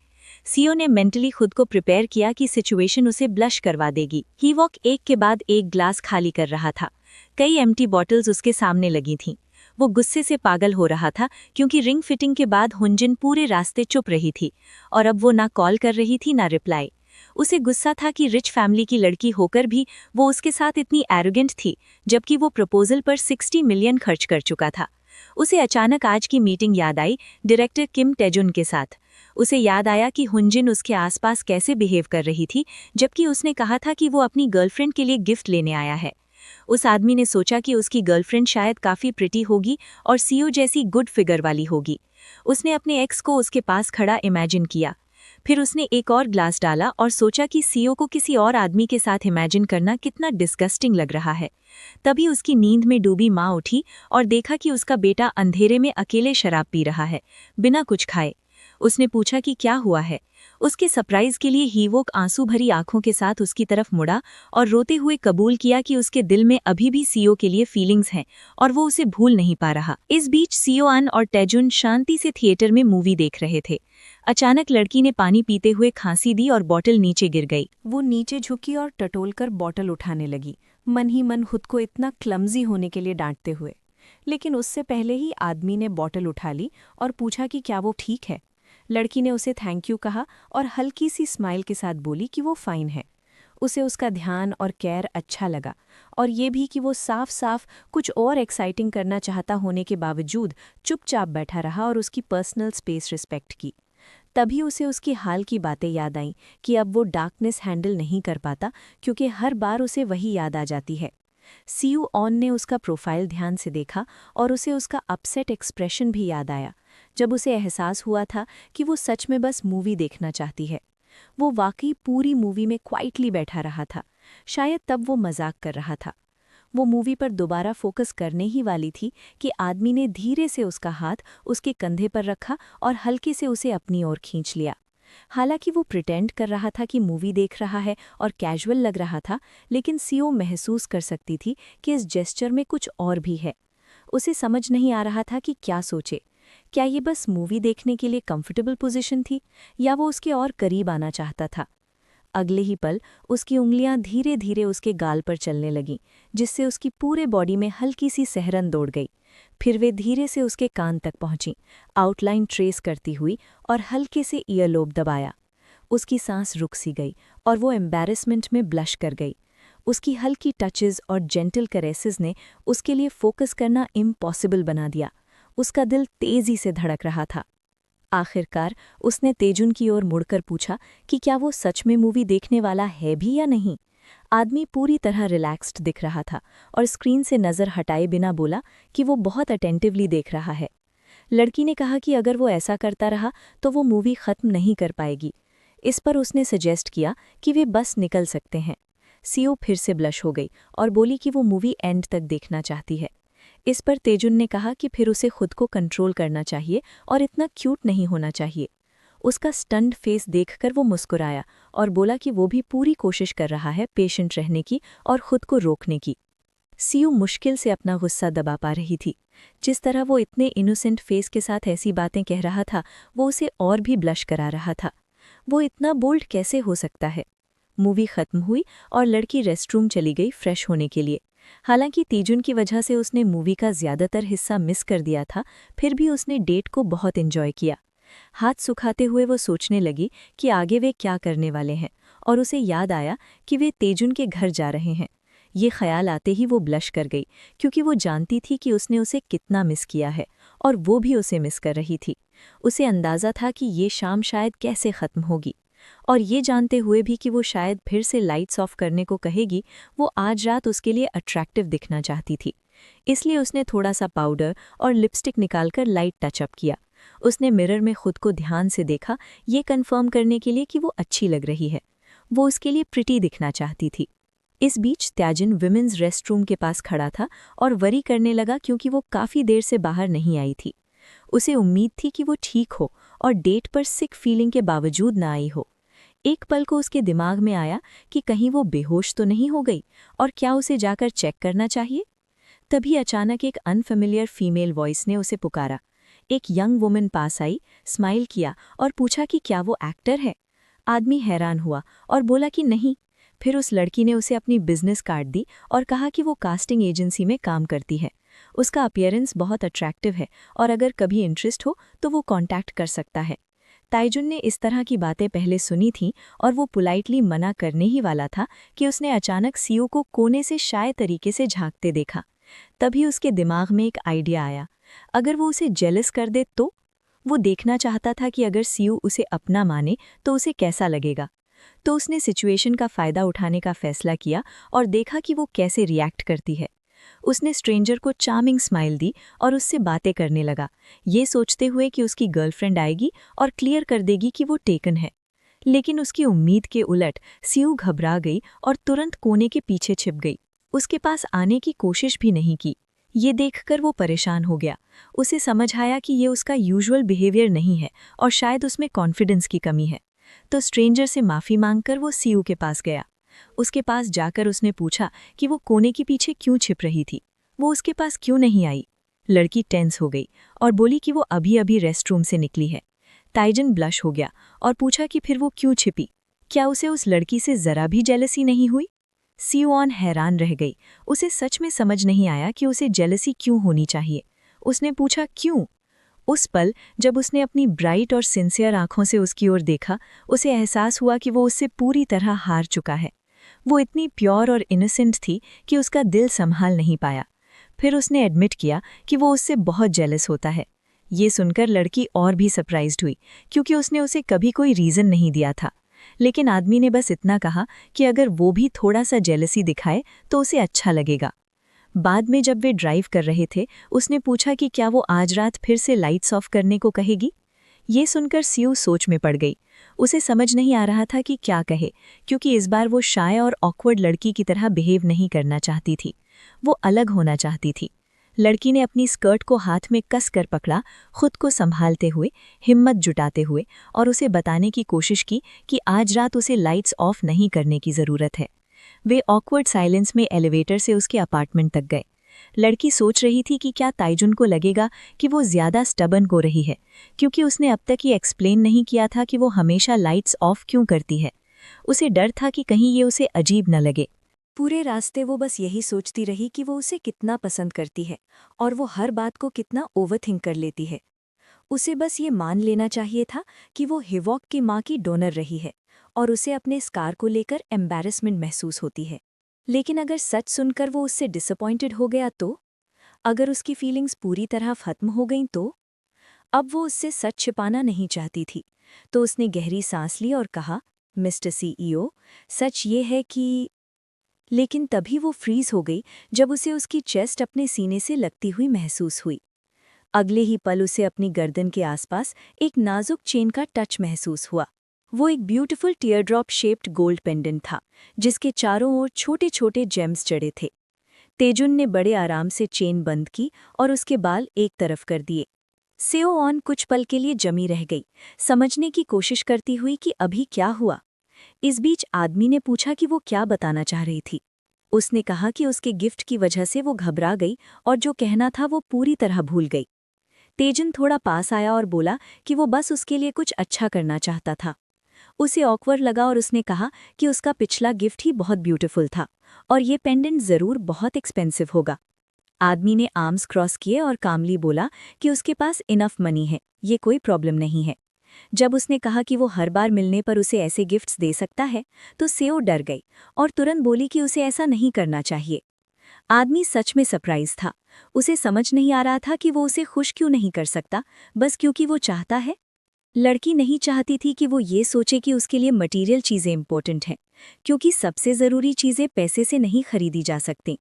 सीओ ने मेंटली खुद को प्रिपेयर किया कि सिचुएशन उसे ब्लश करवा देगी। ही वॉक एक के बाद एक ग्लास खाली कर रहा था। कई एम्प्टी बॉटल्स उसके सामने लगी थीं। वो गुस्से से पागल हो रहा था क्योंकि रिंग फिटिंग के बाद हुंजिन पूरे रास्ते चुप रही थी और अब वो ना कॉल कर रही थी ना रिप्लाई। उसे गुस्सा था कि रिच फैमिली की लड़की होकर भी वो उसके साथ इतनी एरोगेंट थी, जबकि वो प्रपोजल पर 60 मिलियन खर्च कर चुका था। उसे अचानक आज की मीटिंग याद आई, डायरेक्टर किम टेजुन के साथ। उसे याद आया कि हुंजिन उसके आसपास कैसे बिहेव कर रही थी, जबकि उसने कहा था कि वो अपनी गर्लफ्रेंड के लिए गिफ्ट लेने आया है। उस आदमी ने सोचा कि उसकी गर्लफ्रेंड शायद काफ़ी प्रिटी होगी और सीओ जैसी गुड फिगर वाली होगी। उसने अपने एक्स को उसके पास खड़ा इमेजिन किया। फिर उसने एक और ग्लास डाला और सोचा कि सीओ को किसी और आदमी के साथ इमेजिन करना कितना डिस्गस्टिंग लग रहा है। तभी उसकी नींद में डूबी माँ उठी और देखा कि उसका बेटा अंधेरे में अकेले शराब पी रहा है, बिना कुछ खाए। उसने पूछा कि क्या हुआ है। उसके सरप्राइज के लिए हीवोक आंसू भरी आंखों के साथ उसकी तरफ मुड़ा और रोते हुए कबूल किया कि उसके दिल में अभी भी सीओ के लिए फीलिंग्स हैं और वो उसे भूल नहीं पा रहा। इस बीच सीओ अन और तेजुन शांति से थिएटर में मूवी देख रहे थे। अचानक लड़की ने पानी पीते हुए खांसी दी और बॉटल नीचे गिर गई। वो नीचे झुकी और टटोलकर बॉटल उठाने लगी, मन ही मन खुद को इतना क्लमजी होने के लिए डांटते हुए। लेकिन उससे पहले ही आदमी ने बॉटल उठा ली और पूछा कि क्या वो ठीक है। लड़की ने उसे थैंक यू कहा और हल्की सी स्माइल के साथ बोली कि वो फाइन है। उसे उसका ध्यान और केयर अच्छा लगा और ये भी कि वो साफ साफ कुछ और एक्साइटिंग करना चाहता होने के बावजूद चुपचाप बैठा रहा और उसकी पर्सनल स्पेस रिस्पेक्ट की। तभी उसे उसकी हाल की बातें याद आईं कि अब वो डार्कनेस हैंडल नहीं कर पाता क्योंकि हर बार उसे वही याद आ जाती है। सीयू ऑन ने उसका प्रोफाइल ध्यान से देखा और उसे उसका अपसेट एक्सप्रेशन भी याद आया, जब उसे एहसास हुआ था कि वो सच में बस मूवी देखना चाहती है। वो वाकई पूरी मूवी में क्वाइटली बैठा रहा था, शायद तब वो मजाक कर रहा था। वो मूवी पर दोबारा फोकस करने ही वाली थी कि आदमी ने धीरे से उसका हाथ उसके कंधे पर रखा और हल्के से उसे अपनी ओर खींच लिया। हालांकि वो प्रिटेंड कर रहा था कि मूवी देख रहा है और कैजुअल लग रहा था, लेकिन सीओ महसूस कर सकती थी कि इस जेस्चर में कुछ और भी है। उसे समझ नहीं आ रहा था कि क्या सोचे। क्या ये बस मूवी देखने के लिए कंफर्टेबल पोजीशन थी या वो उसके और करीब आना चाहता था। अगले ही पल उसकी उंगलियां धीरे धीरे उसके गाल पर चलने लगीं, जिससे उसकी पूरे बॉडी में हल्की सी सहरन दौड़ गई। फिर वे धीरे से उसके कान तक पहुंचीं, आउटलाइन ट्रेस करती हुई, और हल्के से ईयरलोब दबाया। उसकी सांस रुक सी गई और वो एम्बैरेसमेंट में ब्लश कर गई। उसकी हल्की टचेस और जेंटल कैरेसेस ने उसके लिए फोकस करना इम्पॉसिबल बना दिया। उसका दिल तेजी से धड़क रहा था। आखिरकार उसने तेजुन की ओर मुड़कर पूछा कि क्या वो सच में मूवी देखने वाला है भी या नहीं। आदमी पूरी तरह रिलैक्स्ड दिख रहा था और स्क्रीन से नज़र हटाए बिना बोला कि वो बहुत अटेंटिवली देख रहा है। लड़की ने कहा कि अगर वो ऐसा करता रहा तो वो मूवी ख़त्म नहीं कर पाएगी। इस पर उसने सजेस्ट किया कि वे बस निकल सकते हैं। सीओ फिर से ब्लश हो गई और बोली कि वो मूवी एंड तक देखना चाहती है। इस पर तेजुन ने कहा कि फिर उसे खुद को कंट्रोल करना चाहिए और इतना क्यूट नहीं होना चाहिए। उसका स्टन्ड फेस देखकर वो मुस्कुराया और बोला कि वो भी पूरी कोशिश कर रहा है पेशेंट रहने की और खुद को रोकने की। सीयू मुश्किल से अपना गुस्सा दबा पा रही थी। जिस तरह वो इतने इनोसेंट फेस के साथ ऐसी बातें कह रहा था वो उसे और भी ब्लश करा रहा था। वो इतना बोल्ड कैसे हो सकता है। मूवी खत्म हुई और लड़की रेस्टरूम चली गई फ्रेश होने के लिए। हालांकि तेजुन की वजह से उसने मूवी का ज़्यादातर हिस्सा मिस कर दिया था, फिर भी उसने डेट को बहुत एंजॉय किया। हाथ सुखाते हुए वो सोचने लगी कि आगे वे क्या करने वाले हैं और उसे याद आया कि वे तेजुन के घर जा रहे हैं। ये ख्याल आते ही वो ब्लश कर गई क्योंकि वो जानती थी कि उसने उसे कितना मिस किया है और वो भी उसे मिस कर रही थी। उसे अंदाज़ा था कि ये शाम शायद कैसे ख़त्म होगी और ये जानते हुए भी कि वो शायद फिर से लाइट्स ऑफ करने को कहेगी, वो आज रात उसके लिए अट्रैक्टिव दिखना चाहती थी। इसलिए उसने थोड़ा सा पाउडर और लिपस्टिक निकालकर लाइट टचअप किया। उसने मिरर में खुद को ध्यान से देखा, ये कंफर्म करने के लिए कि वो अच्छी लग रही है। वो उसके लिए प्रिटी दिखना चाहती थी। इस बीच त्याजिन विमेंस रेस्टरूम के पास खड़ा था और वरी करने लगा क्योंकि वो काफ़ी देर से बाहर नहीं आई थी। उसे उम्मीद थी कि वो ठीक हो और डेट पर सिक फीलिंग के बावजूद ना आई हो। एक पल को उसके दिमाग में आया कि कहीं वो बेहोश तो नहीं हो गई और क्या उसे जाकर चेक करना चाहिए। तभी अचानक एक अनफेमिलियर फीमेल वॉइस ने उसे पुकारा। एक यंग वुमन पास आई, स्माइल किया और पूछा कि क्या वो एक्टर है। आदमी हैरान हुआ और बोला कि नहीं। फिर उस लड़की ने उसे अपनी बिजनेस कार्ड दी और कहा कि वो कास्टिंग एजेंसी में काम करती है। उसका अपीयरेंस बहुत अट्रैक्टिव है और अगर कभी इंटरेस्ट हो तो वो कांटेक्ट कर सकता है। ताइजुन ने इस तरह की बातें पहले सुनी थीं और वो पोलाइटली मना करने ही वाला था कि उसने अचानक सीओ को कोने से शाय तरीके से झांकते देखा। तभी उसके दिमाग में एक आइडिया आया, अगर वो उसे जेलस कर दे तो? वो देखना चाहता था कि अगर सीओ उसे अपना माने तो उसे कैसा लगेगा। तो उसने सिचुएशन का फ़ायदा उठाने का फैसला किया और देखा कि वो कैसे रिएक्ट करती है। उसने स्ट्रेंजर को चार्मिंग स्माइल दी और उससे बातें करने लगा, ये सोचते हुए कि उसकी गर्लफ्रेंड आएगी और क्लियर कर देगी कि वो टेकन है। लेकिन उसकी उम्मीद के उलट सीयू घबरा गई और तुरंत कोने के पीछे छिप गई। उसके पास आने की कोशिश भी नहीं की। ये देखकर वो परेशान हो गया। उसे समझ आया कि ये उसका यूजुअल बिहेवियर नहीं है और शायद उसमें कॉन्फिडेंस की कमी है। तो स्ट्रेंजर से माफ़ी मांगकर वो सीयू के पास गया। उसके पास जाकर उसने पूछा कि वो कोने के पीछे क्यों छिप रही थी, वो उसके पास क्यों नहीं आई। लड़की टेंस हो गई और बोली कि वो अभी अभी रेस्टरूम से निकली है। ताइजन ब्लश हो गया और पूछा कि फिर वो क्यों छिपी, क्या उसे उस लड़की से ज़रा भी जेलसी नहीं हुई। सीओन हैरान रह गई। उसे सच में समझ नहीं आया कि उसे जेलसी क्यों होनी चाहिए। उसने पूछा क्यों। उस पल जब उसने अपनी ब्राइट और सिंसियर आंखों से उसकी ओर देखा, उसे एहसास हुआ कि वो उससे पूरी तरह हार चुका है। वो इतनी प्योर और इनोसेंट थी कि उसका दिल संभाल नहीं पाया। फिर उसने एडमिट किया कि वो उससे बहुत जेलस होता है। ये सुनकर लड़की और भी सरप्राइज्ड हुई क्योंकि उसने उसे कभी कोई रीज़न नहीं दिया था। लेकिन आदमी ने बस इतना कहा कि अगर वो भी थोड़ा सा जेलसी दिखाए तो उसे अच्छा लगेगा। बाद में जब वे ड्राइव कर रहे थे, उसने पूछा कि क्या वो आज रात फिर से लाइट्स ऑफ करने को कहेगी। ये सुनकर सीयू सोच में पड़ गई। उसे समझ नहीं आ रहा था कि क्या कहे, क्योंकि इस बार वो शाय और ऑकवर्ड लड़की की तरह बिहेव नहीं करना चाहती थी। वो अलग होना चाहती थी। लड़की ने अपनी स्कर्ट को हाथ में कस कर पकड़ा, खुद को संभालते हुए, हिम्मत जुटाते हुए, और उसे बताने की कोशिश की कि आज रात उसे लाइट्स ऑफ नहीं करने की ज़रूरत है। वे ऑकवर्ड साइलेंस में एलिवेटर से उसके अपार्टमेंट तक गए। लड़की सोच रही थी कि क्या ताइजुन को लगेगा कि वो ज़्यादा स्टबन हो रही है, क्योंकि उसने अब तक ये एक्सप्लेन नहीं किया था कि वो हमेशा लाइट्स ऑफ क्यों करती है। उसे डर था कि कहीं ये उसे अजीब न लगे। पूरे रास्ते वो बस यही सोचती रही कि वो उसे कितना पसंद करती है और वो हर बात को कितना ओवरथिंक कर लेती है। उसे बस ये मान लेना चाहिए था कि वो हिवॉक की माँ की डोनर रही है और उसे अपने स्कार को लेकर एम्बैरेसमेंट महसूस होती है। लेकिन अगर सच सुनकर वो उससे डिसअपॉइंटेड हो गया तो? अगर उसकी फीलिंग्स पूरी तरह खत्म हो गईं तो? अब वो उससे सच छिपाना नहीं चाहती थी, तो उसने गहरी सांस ली और कहा, मिस्टर सीईओ, सच ये है कि... लेकिन तभी वो फ्रीज हो गई जब उसे उसकी चेस्ट अपने सीने से लगती हुई महसूस हुई। अगले ही पल उसे अपनी गर्दन के आसपास एक नाजुक चेन का टच महसूस हुआ। वो एक ब्यूटीफुल टीयरड्रॉप शेप्ड गोल्ड पेंडेंट था, जिसके चारों ओर छोटे छोटे जेम्स जड़े थे। तेजुन ने बड़े आराम से चेन बंद की और उसके बाल एक तरफ कर दिए। सेओ ऑन कुछ पल के लिए जमी रह गई, समझने की कोशिश करती हुई कि अभी क्या हुआ। इस बीच आदमी ने पूछा कि वो क्या बताना चाह रही थी। उसने कहा कि उसके गिफ्ट की वजह से वो घबरा गई और जो कहना था वो पूरी तरह भूल गई। तेजन थोड़ा पास आया और बोला कि वो बस उसके लिए कुछ अच्छा करना चाहता था। उसे ऑकवर्ड लगा और उसने कहा कि उसका पिछला गिफ्ट ही बहुत ब्यूटीफुल था और ये पेंडेंट ज़रूर बहुत एक्सपेंसिव होगा। आदमी ने आर्म्स क्रॉस किए और कामली बोला कि उसके पास इनफ मनी है, ये कोई प्रॉब्लम नहीं है। जब उसने कहा कि वो हर बार मिलने पर उसे ऐसे गिफ्ट्स दे सकता है, तो सेओ डर गई और तुरंत बोली कि उसे ऐसा नहीं करना चाहिए। आदमी सच में सरप्राइज था। उसे समझ नहीं आ रहा था कि वो उसे खुश क्यों नहीं कर सकता, बस क्योंकि वो चाहता है। लड़की नहीं चाहती थी कि वो ये सोचे कि उसके लिए मटीरियल चीज़ें इंपॉर्टेंट हैं, क्योंकि सबसे ज़रूरी चीज़ें पैसे से नहीं खरीदी जा सकती।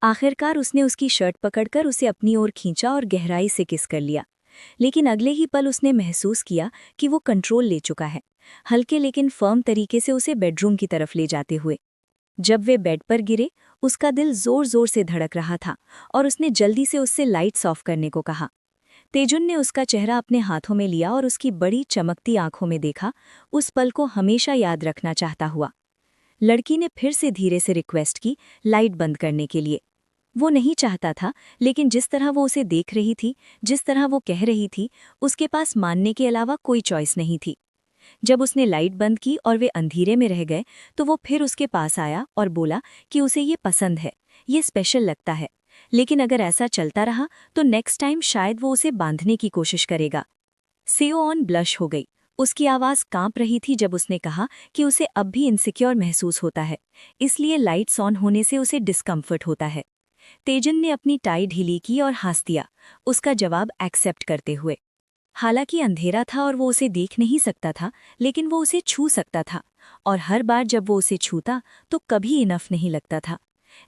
आखिरकार उसने उसकी शर्ट पकड़कर उसे अपनी ओर खींचा और गहराई से किस कर लिया। लेकिन अगले ही पल उसने महसूस किया कि वो कंट्रोल ले चुका है, हल्के लेकिन फर्म तरीके से उसे बेडरूम की तरफ ले जाते हुए। जब वे बेड पर गिरे, उसका दिल जोर जोर से धड़क रहा था और उसने जल्दी से उससे लाइट्स ऑफ करने को कहा। तेजुन ने उसका चेहरा अपने हाथों में लिया और उसकी बड़ी चमकती आंखों में देखा, उस पल को हमेशा याद रखना चाहता हुआ। लड़की ने फिर से धीरे से रिक्वेस्ट की, लाइट बंद करने के लिए। वो नहीं चाहता था, लेकिन जिस तरह वो उसे देख रही थी, जिस तरह वो कह रही थी, उसके पास मानने के अलावा कोई चॉइस नहीं थी। जब उसने लाइट बंद की और वे अंधेरे में रह गए, तो वो फिर उसके पास आया और बोला कि उसे ये पसंद है, ये स्पेशल लगता है, लेकिन अगर ऐसा चलता रहा तो नेक्स्ट टाइम शायद वो उसे बांधने की कोशिश करेगा। सेओ ऑन ब्लश हो गई। उसकी आवाज़ कांप रही थी जब उसने कहा कि उसे अब भी इनसिक्योर महसूस होता है, इसलिए लाइट्स ऑन होने से उसे डिस्कम्फर्ट होता है। तेजन ने अपनी टाई ढीली की और हंस दिया, उसका जवाब एक्सेप्ट करते हुए। हालांकि अंधेरा था और वो उसे देख नहीं सकता था, लेकिन वो उसे छू सकता था, और हर बार जब वो उसे छूता तो कभी इनफ नहीं लगता था।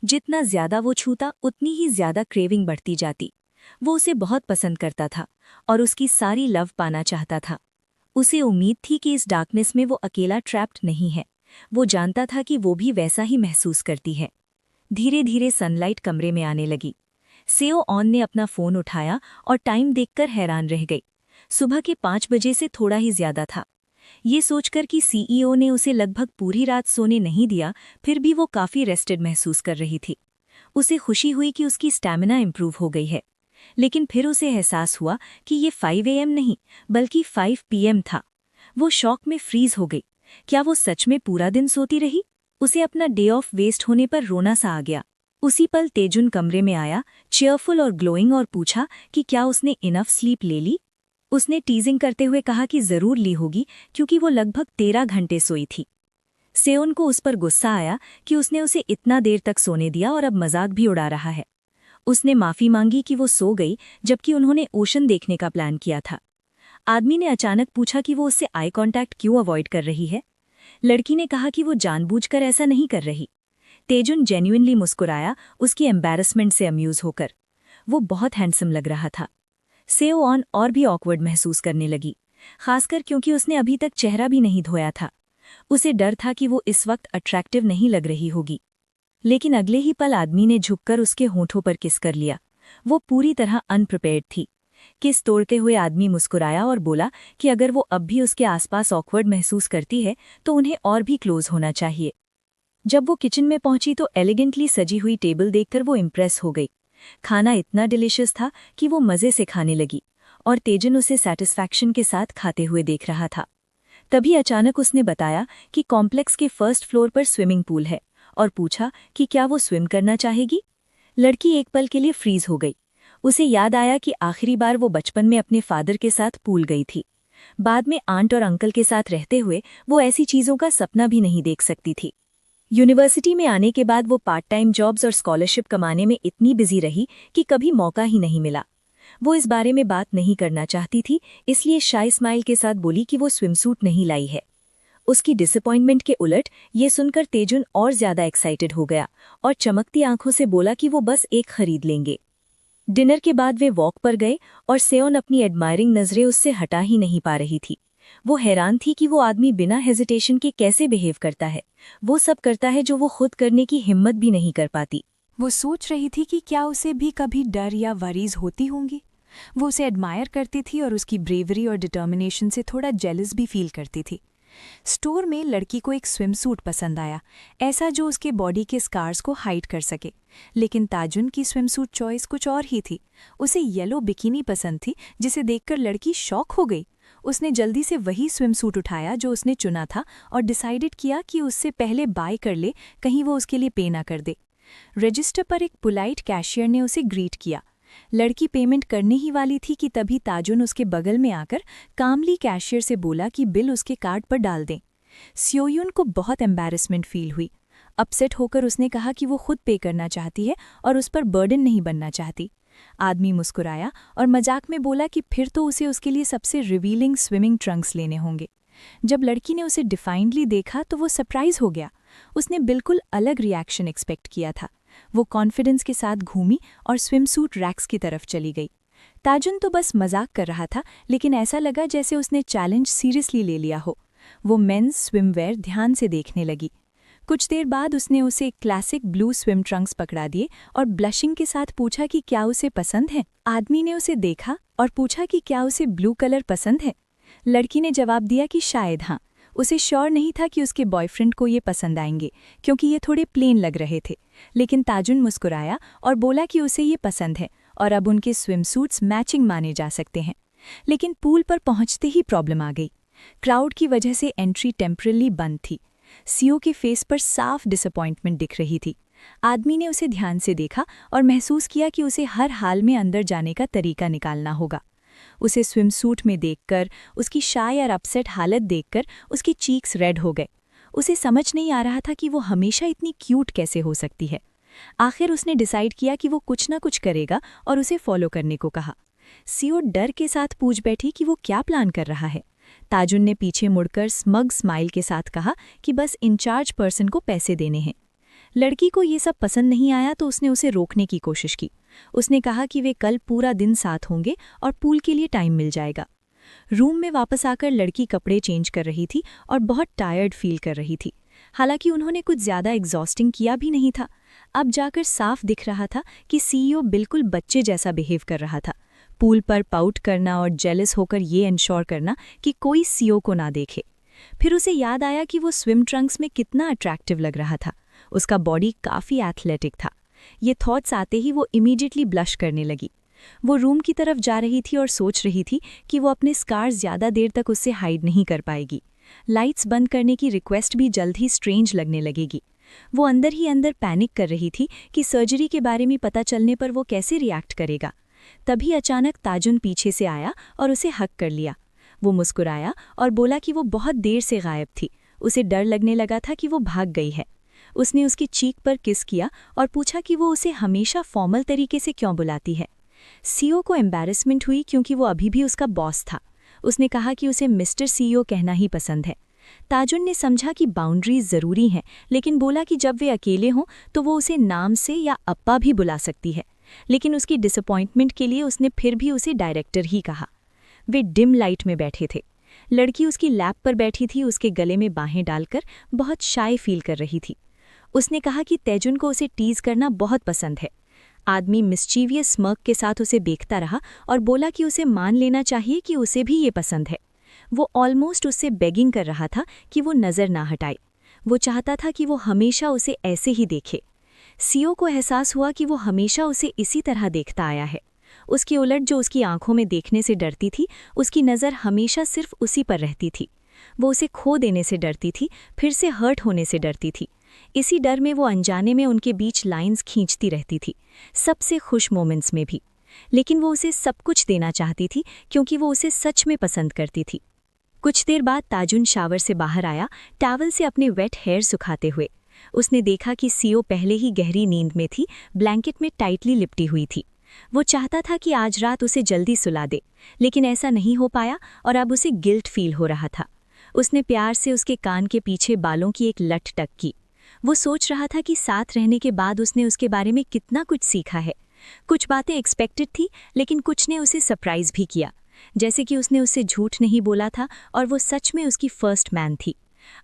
जितना ज्यादा वो छूता उतनी ही ज्यादा क्रेविंग बढ़ती जाती। वो उसे बहुत पसंद करता था और उसकी सारी लव पाना चाहता था। उसे उम्मीद थी कि इस डार्कनेस में वो अकेला ट्रैप्ड नहीं है। वो जानता था कि वो भी वैसा ही महसूस करती है। धीरे धीरे सनलाइट कमरे में आने लगी। सेओ ऑन ने अपना फोन उठाया और टाइम देखकर हैरान रह गई। सुबह के 5 बजे से थोड़ा ही ज्यादा था। ये सोचकर कि सीईओ ने उसे लगभग पूरी रात सोने नहीं दिया, फिर भी वो काफी रेस्टेड महसूस कर रही थी। उसे खुशी हुई कि उसकी स्टैमिना इंप्रूव हो गई है। लेकिन फिर उसे एहसास हुआ कि ये 5 AM नहीं, बल्कि 5 PM था। वो शॉक में फ्रीज हो गई। क्या वो सच में पूरा दिन सोती रही? उसे अपना डे ऑफ वेस्ट होने पर रोना सा आ गया। उसी पल तेजुन कमरे में आया, चेयरफुल और ग्लोइंग, और पूछा कि क्या उसने इनफ स्लीप ले ली। उसने टीजिंग करते हुए कहा कि जरूर ली होगी, क्योंकि वो लगभग 13 घंटे सोई थी। सेओन को उस पर गुस्सा आया कि उसने उसे इतना देर तक सोने दिया और अब मजाक भी उड़ा रहा है। उसने माफी मांगी कि वो सो गई, जबकि उन्होंने ओशन देखने का प्लान किया था। आदमी ने अचानक पूछा कि वो उससे आई कांटेक्ट क्यों अवॉइड कर रही है। लड़की ने कहा कि वो जानबूझकर ऐसा नहीं कर रही। तेजुन जेन्युइनली मुस्कुराया, उसकी एम्बैरेसमेंट से अम्यूज होकर। वो बहुत हैंडसम लग रहा था। सेओ ऑन और भी ऑकवर्ड महसूस करने लगी, खासकर क्योंकि उसने अभी तक चेहरा भी नहीं धोया था। उसे डर था कि वो इस वक्त अट्रैक्टिव नहीं लग रही होगी। लेकिन अगले ही पल आदमी ने झुककर उसके होठों पर किस कर लिया। वो पूरी तरह अनप्रिपेयर्ड थी। किस तोड़ते हुए आदमी मुस्कुराया और बोला कि अगर वो अब भी उसके आसपास ऑकवर्ड महसूस करती है तो उन्हें और भी क्लोज होना चाहिए। जब वो किचन में पहुंची तो एलिगेंटली सजी हुई टेबल देखकर वो इम्प्रेस हो गई। खाना इतना डिलिशियस था कि वो मज़े से खाने लगी, और तेजन उसे सैटिस्फैक्शन के साथ खाते हुए देख रहा था। तभी अचानक उसने बताया कि कॉम्प्लेक्स के फर्स्ट फ्लोर पर स्विमिंग पूल है, और पूछा कि क्या वो स्विम करना चाहेगी। लड़की एक पल के लिए फ्रीज हो गई। उसे याद आया कि आखिरी बार वो बचपन में अपने फादर के साथ पूल गई थी। बाद में आंट और अंकल के साथ रहते हुए वो ऐसी चीज़ों का सपना भी नहीं देख सकती थी। यूनिवर्सिटी में आने के बाद वो पार्ट टाइम जॉब्स और स्कॉलरशिप कमाने में इतनी बिजी रही कि कभी मौका ही नहीं मिला। वो इस बारे में बात नहीं करना चाहती थी, इसलिए शाई स्माइल के साथ बोली कि वो स्विमसूट नहीं लाई है। उसकी डिसअपॉइंटमेंट के उलट ये सुनकर तेजुन और ज्यादा एक्साइटेड हो गया और चमकती आंखों से बोला कि वो बस एक खरीद लेंगे। डिनर के बाद वे वॉक पर गए और सेओन अपनी एडमायरिंग नजरें उससे हटा ही नहीं पा रही थी। वो हैरान थी कि वो आदमी बिना हेजिटेशन के कैसे बिहेव करता है। वो सब करता है जो वो खुद करने की हिम्मत भी नहीं कर पाती। वो सोच रही थी कि क्या उसे भी कभी डर या वरीज होती होंगी। वो उसे एडमायर करती थी और उसकी ब्रेवरी और डिटर्मिनेशन से थोड़ा जेलस भी फील करती थी। स्टोर में लड़की को एक स्विमसूट पसंद आया, ऐसा जो उसके बॉडी के स्कार्स को हाइड कर सके। लेकिन ताजुन की स्विमसूट चॉइस कुछ और ही थी। उसे येलो बिकिनी पसंद थी, जिसे देखकर लड़की शॉक हो गई। उसने जल्दी से वही स्विमसूट उठाया जो उसने चुना था और डिसाइडेड किया कि उससे पहले बाय कर ले, कहीं वो उसके लिए पे ना कर दे। रजिस्टर पर एक पोलाइट कैशियर ने उसे ग्रीट किया। लड़की पेमेंट करने ही वाली थी कि तभी ताजुन उसके बगल में आकर कामली कैशियर से बोला कि बिल उसके कार्ड पर डाल दें। सियोयुन को बहुत एम्बैरेसमेंट फील हुई। अपसेट होकर उसने कहा कि वो खुद पे करना चाहती है और उस पर बर्डन नहीं बनना चाहती। आदमी मुस्कुराया और मजाक में बोला कि फिर तो उसे उसके लिए सबसे रिवीलिंग स्विमिंग ट्रंक्स लेने होंगे। जब लड़की ने उसे डिफाइंडली देखा तो वो सरप्राइज हो गया। उसने बिल्कुल अलग रिएक्शन एक्सपेक्ट किया था। वो कॉन्फिडेंस के साथ घूमी और स्विमसूट रैक्स की तरफ चली गई। ताजुन तो बस मजाक कर रहा था, लेकिन ऐसा लगा जैसे उसने चैलेंज सीरियसली ले लिया हो। वो मेंस स्विमवेयर ध्यान से देखने लगी। कुछ देर बाद उसने उसे क्लासिक ब्लू स्विम ट्रंक्स पकड़ा दिए और ब्लशिंग के साथ पूछा कि क्या उसे पसंद है। आदमी ने उसे देखा और पूछा कि क्या उसे ब्लू कलर पसंद है। लड़की ने जवाब दिया कि शायद हाँ। उसे श्योर नहीं था कि उसके बॉयफ्रेंड को ये पसंद आएंगे, क्योंकि ये थोड़े प्लेन लग रहे थे। लेकिन ताजुन मुस्कुराया और बोला कि उसे ये पसंद है और अब उनके स्विमसूट्स मैचिंग माने जा सकते हैं। लेकिन पूल पर पहुंचते ही प्रॉब्लम आ गई। क्राउड की वजह से एंट्री टेम्परली बंद थी। सीओ के फेस पर साफ डिसअपॉइंटमेंट दिख रही थी। आदमी ने उसे ध्यान से देखा और महसूस किया कि उसे हर हाल में अंदर जाने का तरीका निकालना होगा। उसे स्विमसूट में देखकर, उसकी शाय और अपसेट हालत देखकर उसकी चीक्स रेड हो गए। उसे समझ नहीं आ रहा था कि वो हमेशा इतनी क्यूट कैसे हो सकती है। आखिर उसने डिसाइड किया कि वो कुछ ना कुछ करेगा और उसे फॉलो करने को कहा। सीओ डर के साथ पूछ बैठी कि वो क्या प्लान कर रहा है। ताजुन ने पीछे मुड़कर स्मग स्माइल के साथ कहा कि बस इंचार्ज पर्सन को पैसे देने हैं। लड़की को ये सब पसंद नहीं आया तो उसने उसे रोकने की कोशिश की। उसने कहा कि वे कल पूरा दिन साथ होंगे और पूल के लिए टाइम मिल जाएगा। रूम में वापस आकर लड़की कपड़े चेंज कर रही थी और बहुत टायर्ड फील कर रही थी। हालांकि उन्होंने कुछ ज़्यादा एग्जॉस्टिंग किया भी नहीं था। अब जाकर साफ दिख रहा था कि सीईओ बिल्कुल बच्चे जैसा बिहेव कर रहा था। पूल पर पाउट करना और जेलस होकर ये इंश्योर करना कि कोई सीईओ को ना देखे। फिर उसे याद आया कि वो स्विम ट्रंक्स में कितना अट्रैक्टिव लग रहा था। उसका बॉडी काफ़ी एथलेटिक था। ये थॉट्स आते ही वो इमीडिएटली ब्लश करने लगी। वो रूम की तरफ जा रही थी और सोच रही थी कि वो अपने स्कार्स ज़्यादा देर तक उससे हाइड नहीं कर पाएगी। लाइट्स बंद करने की रिक्वेस्ट भी जल्द ही स्ट्रेंज लगने लगेगी। वो अंदर ही अंदर पैनिक कर रही थी कि सर्जरी के बारे में पता चलने पर वो कैसे रिएक्ट करेगा। तभी अचानक ताजुन पीछे से आया और उसे हक कर लिया। वो मुस्कुराया और बोला कि वो बहुत देर से गायब थी। उसे डर लगने लगा था कि वो भाग गई है। उसने उसकी चीक पर किस किया और पूछा कि वो उसे हमेशा फॉर्मल तरीके से क्यों बुलाती है। सीईओ को एम्बैरेसमेंट हुई क्योंकि वो अभी भी उसका बॉस था। उसने कहा कि उसे मिस्टर सीईओ कहना ही पसंद है। ताजुन ने समझा कि बाउंड्रीज ज़रूरी हैं, लेकिन बोला कि जब वे अकेले हों तो वो उसे नाम से या अप्पा भी बुला सकती है। लेकिन उसकी डिसअपॉइंटमेंट के लिए उसने फिर भी उसे डायरेक्टर ही कहा। वे डिम लाइट में बैठे थे। लड़की उसकी लैप पर बैठी थी, उसके गले में बाहें डालकर बहुत शाय फील कर रही थी। उसने कहा कि तेजुन को उसे टीज करना बहुत पसंद है। आदमी मिस्चीवियस स्मर्क के साथ उसे देखता रहा और बोला कि उसे मान लेना चाहिए कि उसे भी ये पसंद है। वो ऑलमोस्ट उससे बेगिंग कर रहा था कि वो नज़र ना हटाए। वो चाहता था कि वो हमेशा उसे ऐसे ही देखे। सीईओ को एहसास हुआ कि वो हमेशा उसे इसी तरह देखता आया है। उसकी उलट जो उसकी आंखों में देखने से डरती थी, उसकी नज़र हमेशा सिर्फ उसी पर रहती थी। वो उसे खो देने से डरती थी, फिर से हर्ट होने से डरती थी। इसी डर में वो अनजाने में उनके बीच लाइंस खींचती रहती थी, सबसे खुश मोमेंट्स में भी। लेकिन वो उसे सब कुछ देना चाहती थी क्योंकि वो उसे सच में पसंद करती थी। कुछ देर बाद ताजुन शावर से बाहर आया, टॉवल से अपने वेट हेयर सुखाते हुए। उसने देखा कि सीओ पहले ही गहरी नींद में थी, ब्लैंकेट में टाइटली लिपटी हुई थी। वो चाहता था कि आज रात उसे जल्दी सुला दे, लेकिन ऐसा नहीं हो पाया और अब उसे गिल्ट फील हो रहा था। उसने प्यार से उसके कान के पीछे बालों की एक लट टक की। वो सोच रहा था कि साथ रहने के बाद उसने उसके बारे में कितना कुछ सीखा है। कुछ बातें एक्सपेक्टेड थी, लेकिन कुछ ने उसे सरप्राइज भी किया, जैसे कि उसने उससे झूठ नहीं बोला था और वो सच में उसकी फर्स्ट मैन थी।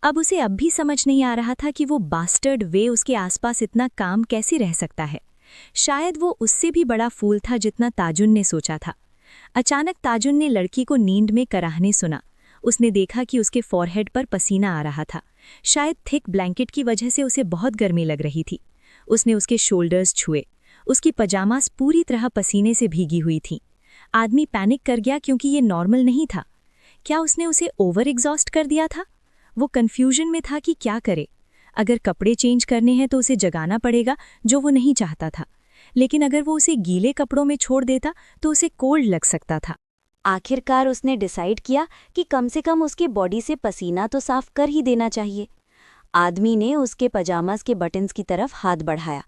अब उसे अब भी समझ नहीं आ रहा था कि वो बास्टर्ड वे उसके आसपास इतना काम कैसे रह सकता है। शायद वो उससे भी बड़ा फूल था जितना ताजुन ने सोचा था। अचानक ताजुन ने लड़की को नींद में कराहने सुना। उसने देखा कि उसके फॉरहेड पर पसीना आ रहा था। शायद थिक ब्लैंकेट की वजह से उसे बहुत गर्मी लग रही थी। उसने उसके शोल्डर्स छुए। उसकी पजामास पूरी तरह पसीने से भीगी हुई थीं। आदमी पैनिक कर गया क्योंकि ये नॉर्मल नहीं था। क्या उसने उसे ओवर एग्जॉस्ट कर दिया था? वो कन्फ्यूजन में था कि क्या करे। अगर कपड़े चेंज करने हैं तो उसे जगाना पड़ेगा, जो वो नहीं चाहता था। लेकिन अगर वो उसे गीले कपड़ों में छोड़ देता तो उसे कोल्ड लग सकता था। आखिरकार उसने डिसाइड किया कि कम से कम उसके बॉडी से पसीना तो साफ कर ही देना चाहिए। आदमी ने उसके पजामास के बटन्स की तरफ हाथ बढ़ाया।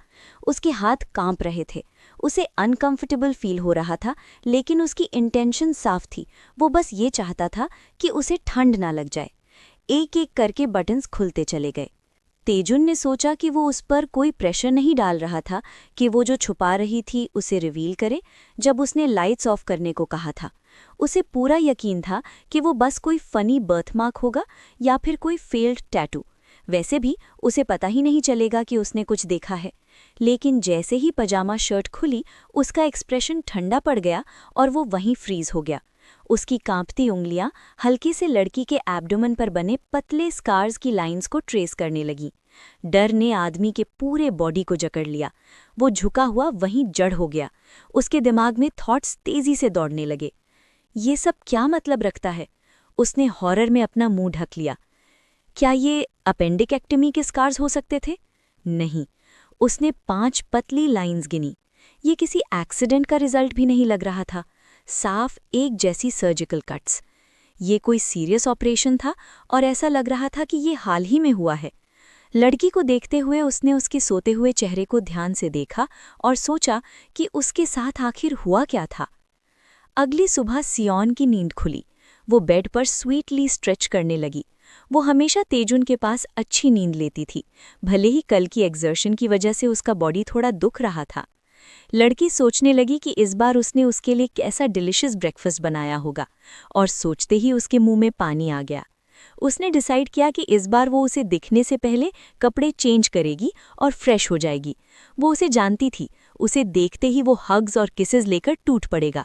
उसके हाथ कांप रहे थे। उसे अनकंफर्टेबल फील हो रहा था, लेकिन उसकी इंटेंशन साफ थी। वो बस ये चाहता था कि उसे ठंड ना लग जाए। एक एक करके बटन्स खुलते चले गए। तेजुन ने सोचा कि वो उस पर कोई प्रेशर नहीं डाल रहा था कि वो जो छुपा रही थी उसे रिवील करे। जब उसने लाइट्स ऑफ करने को कहा था, उसे पूरा यकीन था कि वो बस कोई फनी बर्थमार्क होगा या फिर कोई फेल्ड टैटू। वैसे भी उसे पता ही नहीं चलेगा कि उसने कुछ देखा है। लेकिन जैसे ही पजामा शर्ट खुली, उसका एक्सप्रेशन ठंडा पड़ गया और वो वहीं फ्रीज हो गया। उसकी कांपती उंगलियां हल्के से लड़की के एब्डोमेन पर बने पतले स्कार्स की लाइंस को ट्रेस करने लगीं। डर ने आदमी के पूरे बॉडी को जकड़ लिया। वो झुका हुआ वहीं जड़ हो गया। उसके दिमाग में थॉट्स तेजी से दौड़ने लगे। ये सब क्या मतलब रखता है? उसने हॉरर में अपना मुंह ढक लिया। क्या ये अपेंडिकेक्टमी के स्कार्स हो सकते थे? नहीं। उसने 5 पतली लाइंस गिनी। ये किसी एक्सीडेंट का रिजल्ट भी नहीं लग रहा था। साफ एक जैसी सर्जिकल कट्स। ये कोई सीरियस ऑपरेशन था और ऐसा लग रहा था कि ये हाल ही में हुआ है। लड़की को देखते हुए उसने उसके सोते हुए चेहरे को ध्यान से देखा और सोचा कि उसके साथ आखिर हुआ क्या था। अगली सुबह सियोन की नींद खुली। वो बेड पर स्वीटली स्ट्रेच करने लगी। वो हमेशा तेजुन के पास अच्छी नींद लेती थी, भले ही कल की एक्सर्शन की वजह से उसका बॉडी थोड़ा दुख रहा था। लड़की सोचने लगी कि इस बार उसने उसके लिए कैसा डिलिशियस ब्रेकफास्ट बनाया होगा, और सोचते ही उसके मुंह में पानी आ गया। उसने डिसाइड किया कि इस बार वो उसे दिखने से पहले कपड़े चेंज करेगी और फ्रेश हो जाएगी। वो उसे जानती थी, उसे देखते ही वो हग्स और किसेस लेकर टूट पड़ेगा।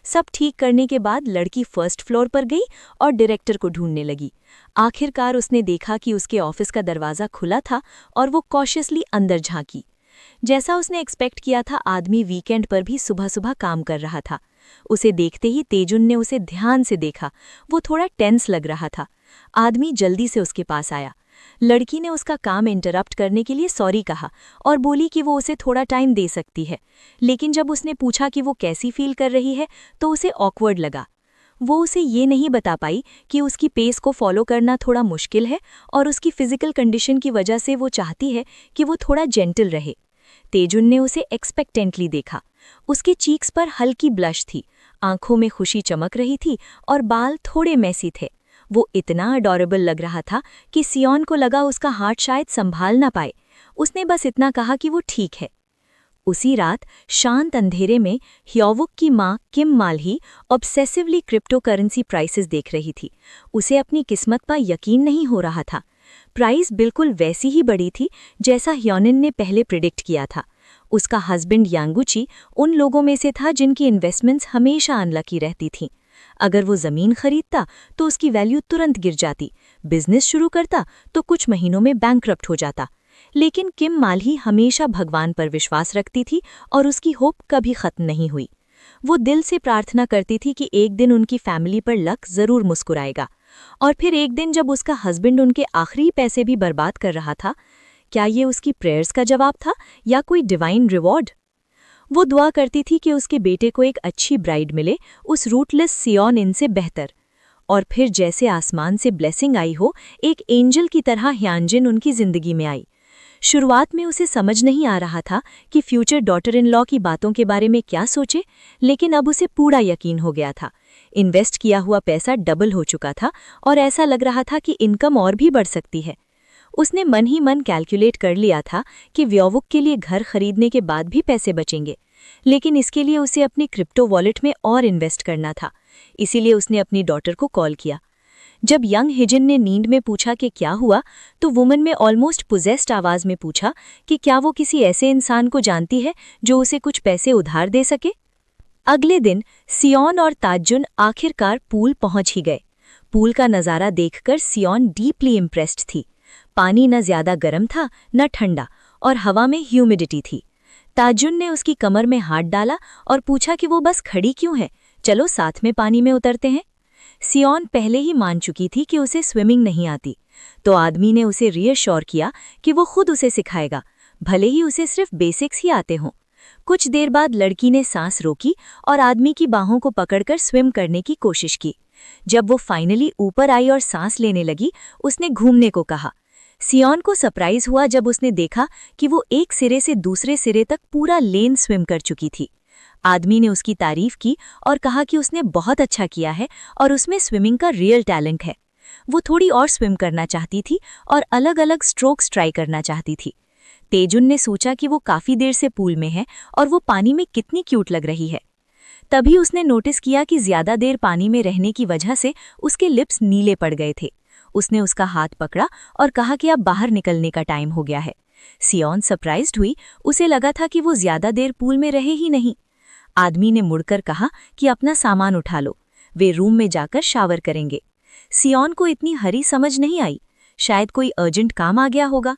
सब ठीक करने के बाद लड़की फर्स्ट फ्लोर पर गई और डायरेक्टर को ढूंढने लगी। आखिरकार उसने देखा कि उसके ऑफिस का दरवाज़ा खुला था और वो कॉशियसली अंदर झांकी। जैसा उसने एक्सपेक्ट किया था, आदमी वीकेंड पर भी सुबह सुबह काम कर रहा था। उसे देखते ही तेजुन ने उसे ध्यान से देखा। वो थोड़ा टेंस लग रहा था। आदमी जल्दी से उसके पास आया। लड़की ने उसका काम इंटरप्ट करने के लिए सॉरी कहा और बोली कि वो उसे थोड़ा टाइम दे सकती है। लेकिन जब उसने पूछा कि वो कैसी फील कर रही है तो उसे ऑकवर्ड लगा। वो उसे ये नहीं बता पाई कि उसकी पेस को फॉलो करना थोड़ा मुश्किल है और उसकी फिजिकल कंडीशन की वजह से वो चाहती है कि वो थोड़ा जेंटल रहे। तेजुन ने उसे एक्सपेक्टेंटली देखा। उसके चीक्स पर हल्की ब्लश थी, आंखों में खुशी चमक रही थी और बाल थोड़े मैसी थे। वो इतना अडॉरेबल लग रहा था कि सियोन को लगा उसका हार्ट शायद संभाल ना पाए। उसने बस इतना कहा कि वो ठीक है। उसी रात शांत अंधेरे में ह्योवुक की माँ Kim Malhee obsessively crypto currency prices देख रही थी। उसे अपनी किस्मत पर यकीन नहीं हो रहा था। प्राइस बिल्कुल वैसी ही बड़ी थी जैसा ह्योनिन ने पहले प्रिडिक्ट किया था। उसका हस्बैंड यांगुची उन लोगों में से था जिनकी इन्वेस्टमेंट्स हमेशा अनलकी रहती थीं। अगर वो ज़मीन खरीदता तो उसकी वैल्यू तुरंत गिर जाती, बिजनेस शुरू करता तो कुछ महीनों में बैंकक्रप्ट हो जाता। लेकिन किम माल्ही हमेशा भगवान पर विश्वास रखती थी और उसकी होप कभी खत्म नहीं हुई। वो दिल से प्रार्थना करती थी कि एक दिन उनकी फैमिली पर लक ज़रूर मुस्कुराएगा। और फिर एक दिन जब उसका हस्बैंड उनके आखिरी पैसे भी बर्बाद कर रहा था, क्या ये उसकी प्रेयर्स का जवाब था या कोई डिवाइन रिवॉर्ड? वो दुआ करती थी कि उसके बेटे को एक अच्छी ब्राइड मिले, उस रूटलेस सियोन इनसे बेहतर। और फिर जैसे आसमान से ब्लेसिंग आई हो, एक एंजल की तरह ह्यांजिन उनकी जिंदगी में आई। शुरुआत में उसे समझ नहीं आ रहा था कि फ्यूचर डॉटर इन लॉ की बातों के बारे में क्या सोचे, लेकिन अब उसे पूरा यकीन हो गया था। इन्वेस्ट किया हुआ पैसा डबल हो चुका था और ऐसा लग रहा था कि इनकम और भी बढ़ सकती है। उसने मन ही मन कैलकुलेट कर लिया था कि व्योवुक के लिए घर खरीदने के बाद भी पैसे बचेंगे, लेकिन इसके लिए उसे अपनी क्रिप्टो वॉलेट में और इन्वेस्ट करना था। इसीलिए उसने अपनी डॉटर को कॉल किया। जब यंग हिजिन ने नींद में पूछा कि क्या हुआ, तो वुमन में ऑलमोस्ट पोजेस्ड आवाज में पूछा कि क्या वो किसी ऐसे इंसान को जानती है जो उसे कुछ पैसे उधार दे सके। अगले दिन सियोन और ताजुन आखिरकार पूल पहुंच ही गए। पूल का नज़ारा देखकर सियोन डीपली इम्प्रेस्ड थी। पानी न ज्यादा गर्म था न ठंडा, और हवा में ह्यूमिडिटी थी। ताजुन ने उसकी कमर में हाथ डाला और पूछा कि वो बस खड़ी क्यों है, चलो साथ में पानी में उतरते हैं। सियोन पहले ही मान चुकी थी कि उसे स्विमिंग नहीं आती, तो आदमी ने उसे रीअश्योर किया कि वो खुद उसे सिखाएगा, भले ही उसे सिर्फ बेसिक्स ही आते हों। कुछ देर बाद लड़की ने सांस रोकी और आदमी की बाहों को पकड़कर स्विम करने की कोशिश की। जब वो फाइनली ऊपर आई और सांस लेने लगी, उसने घूमने को कहा। सियोन को सरप्राइज हुआ जब उसने देखा कि वो एक सिरे से दूसरे सिरे तक पूरा लेन स्विम कर चुकी थी। आदमी ने उसकी तारीफ की और कहा कि उसने बहुत अच्छा किया है और उसमें स्विमिंग का रियल टैलेंट है। वो थोड़ी और स्विम करना चाहती थी और अलग अलग स्ट्रोक्स ट्राई करना चाहती थी। तेजुन ने सोचा कि वो काफी देर से पूल में है और वो पानी में कितनी क्यूट लग रही है। तभी उसने नोटिस किया कि ज्यादा देर पानी में रहने की वजह से उसके लिप्स नीले पड़ गए थे। उसने उसका हाथ पकड़ा और कहा कि अब बाहर निकलने का टाइम हो गया है। सियोन सरप्राइज्ड हुई, उसे लगा था कि वो ज्यादा देर पूल में रहे ही नहीं। आदमी ने मुड़कर कहा कि अपना सामान उठा लो, वे रूम में जाकर शावर करेंगे। सियोन को इतनी हरी समझ नहीं आई, शायद कोई अर्जेंट काम आ गया होगा।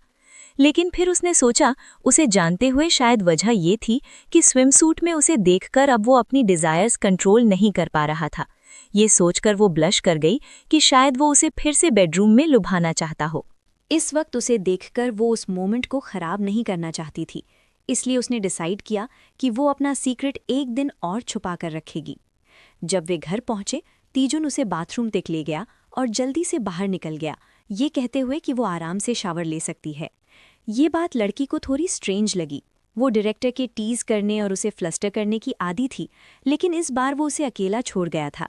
लेकिन फिर उसने सोचा, उसे जानते हुए शायद वजह ये थी कि स्विमसूट में उसे देखकर अब वो अपनी डिजायर्स कंट्रोल नहीं कर पा रहा था। ये सोचकर वो ब्लश कर गई कि शायद वो उसे फिर से बेडरूम में लुभाना चाहता हो। इस वक्त उसे देखकर वो उस मोमेंट को खराब नहीं करना चाहती थी, इसलिए उसने डिसाइड किया कि वो अपना सीक्रेट एक दिन और छुपा कर रखेगी। जब वे घर पहुंचे, तीजुन उसे बाथरूम तक ले गया और जल्दी से बाहर निकल गया, ये कहते हुए कि वो आराम से शावर ले सकती है। ये बात लड़की को थोड़ी स्ट्रेंज लगी। वो डायरेक्टर के टीज करने और उसे फ्लस्टर करने की आदी थी, लेकिन इस बार वो उसे अकेला छोड़ गया था।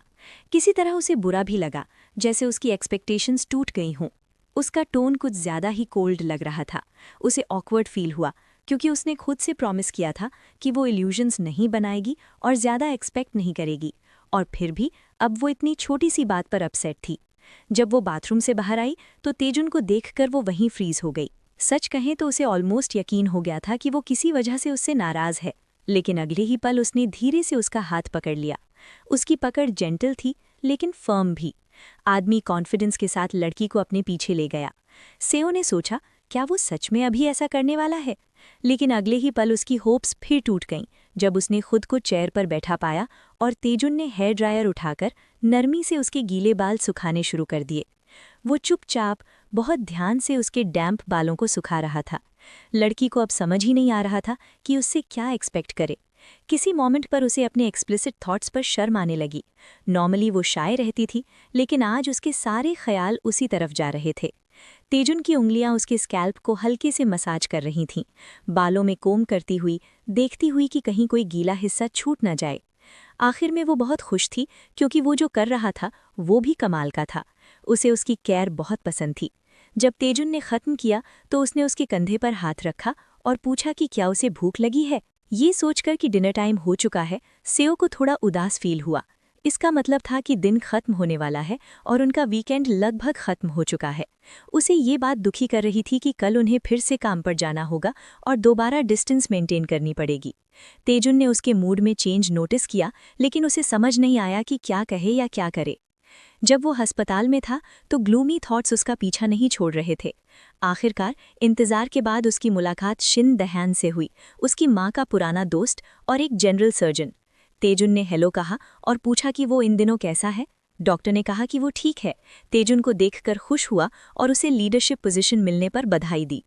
किसी तरह उसे बुरा भी लगा, जैसे उसकी एक्सपेक्टेशंस टूट गई हों। उसका टोन कुछ ज्यादा ही कोल्ड लग रहा था। उसे ऑकवर्ड फील हुआ, क्योंकि उसने खुद से प्रॉमिस किया था कि वो इल्यूजन्स नहीं बनाएगी और ज्यादा एक्सपेक्ट नहीं करेगी, और फिर भी अब वो इतनी छोटी सी बात पर अपसेट थी। जब वो बाथरूम से बाहर आई तो तेजुन को देखकर वो वहीं फ्रीज हो गई। सच कहें तो उसे ऑलमोस्ट यकीन हो गया था कि वो किसी वजह से उससे नाराज है, लेकिन अगले ही पल उसने धीरे से उसका हाथ पकड़ लिया। उसकी पकड़ जेंटल थी लेकिन फर्म भी। आदमी कॉन्फिडेंस के साथ लड़की को अपने पीछे ले गया। सेओ ने सोचा, क्या वो सच में अभी ऐसा करने वाला है? लेकिन अगले ही पल उसकी होप्स फिर टूट गईं जब उसने खुद को चेयर पर बैठा पाया और तेजुन ने हेयर ड्रायर उठाकर नरमी से उसके गीले बाल सुखाने शुरू कर दिए। वो चुपचाप बहुत ध्यान से उसके डैम्प बालों को सुखा रहा था। लड़की को अब समझ ही नहीं आ रहा था कि उससे क्या एक्सपेक्ट करे। किसी मोमेंट पर उसे अपने एक्सप्लिसिट थॉट्स पर शर्म आने लगी। नॉर्मली वो शाय रहती थी, लेकिन आज उसके सारे ख्याल उसी तरफ जा रहे थे। तेजुन की उंगलियां उसके स्कैल्प को हल्के से मसाज कर रही थीं, बालों में कोम करती हुई, देखती हुई कि कहीं कोई गीला हिस्सा छूट न जाए। आखिर में वो बहुत खुश थी, क्योंकि वो जो कर रहा था वो भी कमाल का था। उसे उसकी केयर बहुत पसंद थी। जब तेजुन ने ख़त्म किया तो उसने उसके कंधे पर हाथ रखा और पूछा कि क्या उसे भूख लगी है। ये सोचकर कि डिनर टाइम हो चुका है, सेओ को थोड़ा उदास फील हुआ। इसका मतलब था कि दिन खत्म होने वाला है और उनका वीकेंड लगभग खत्म हो चुका है। उसे ये बात दुखी कर रही थी कि कल उन्हें फिर से काम पर जाना होगा और दोबारा डिस्टेंस मेंटेन करनी पड़ेगी। तेजुन ने उसके मूड में चेंज नोटिस किया, लेकिन उसे समझ नहीं आया कि क्या कहे या क्या करे। जब वो अस्पताल में था तो ग्लूमी थॉट्स उसका पीछा नहीं छोड़ रहे थे। आखिरकार इंतजार के बाद उसकी मुलाकात शिन दहैन से हुई, उसकी माँ का पुराना दोस्त और एक जनरल सर्जन। तेजुन ने हेलो कहा और पूछा कि वो इन दिनों कैसा है। डॉक्टर ने कहा कि वो ठीक है। तेजुन को देखकर खुश हुआ और उसे लीडरशिप पोजीशन मिलने पर बधाई दी।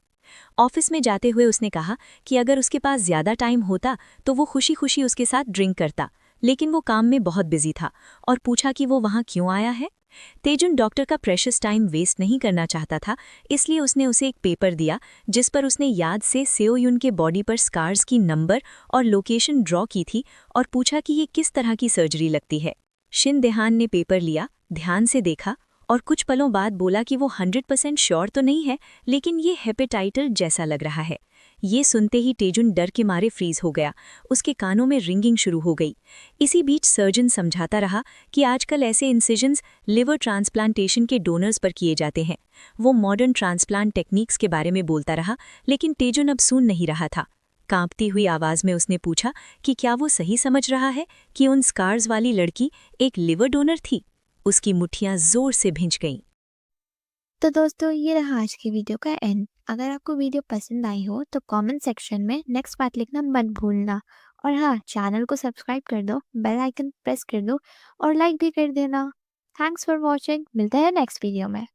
ऑफिस में जाते हुए उसने कहा कि अगर उसके पास ज़्यादा टाइम होता तो वो खुशी खुशी उसके साथ ड्रिंक करता, लेकिन वो काम में बहुत बिजी था और पूछा कि वो वहाँ क्यों आया है। तेजुन डॉक्टर का प्रेशियस टाइम वेस्ट नहीं करना चाहता था, इसलिए उसने उसे एक पेपर दिया जिस पर उसने याद से सेओयुन के बॉडी पर स्कार्स की नंबर और लोकेशन ड्रॉ की थी और पूछा कि ये किस तरह की सर्जरी लगती है। शिन देहान ने पेपर लिया, ध्यान से देखा और कुछ पलों बाद बोला कि वो 100% श्योर तो नहीं है, लेकिन ये हेपेटाइटल जैसा लग रहा है। ये सुनते ही तेजुन डर के मारे फ्रीज हो गया, उसके कानों में रिंगिंग शुरू हो गई। इसी बीच सर्जन समझाता रहा कि आजकल ऐसे इंसिजन्स लिवर ट्रांसप्लांटेशन के डोनर्स पर किए जाते हैं। वो मॉडर्न ट्रांसप्लांट टेक्निक्स के बारे में बोलता रहा, लेकिन तेजुन अब सुन नहीं रहा था। कांपती हुई आवाज में उसने पूछा कि क्या वो सही समझ रहा है कि उन स्कार्स वाली लड़की एक लिवर डोनर थी। उसकी मुट्ठियां जोर से भिंच गईं। तो दोस्तों ये रहा आज की वीडियो का एंड। अगर आपको वीडियो पसंद आई हो तो कमेंट सेक्शन में नेक्स्ट पार्ट लिखना मत भूलना। और हाँ, चैनल को सब्सक्राइब कर दो, बेल आइकन प्रेस कर दो और लाइक भी कर देना। Thanks for watching. मिलते हैं नेक्स्ट वीडियो में।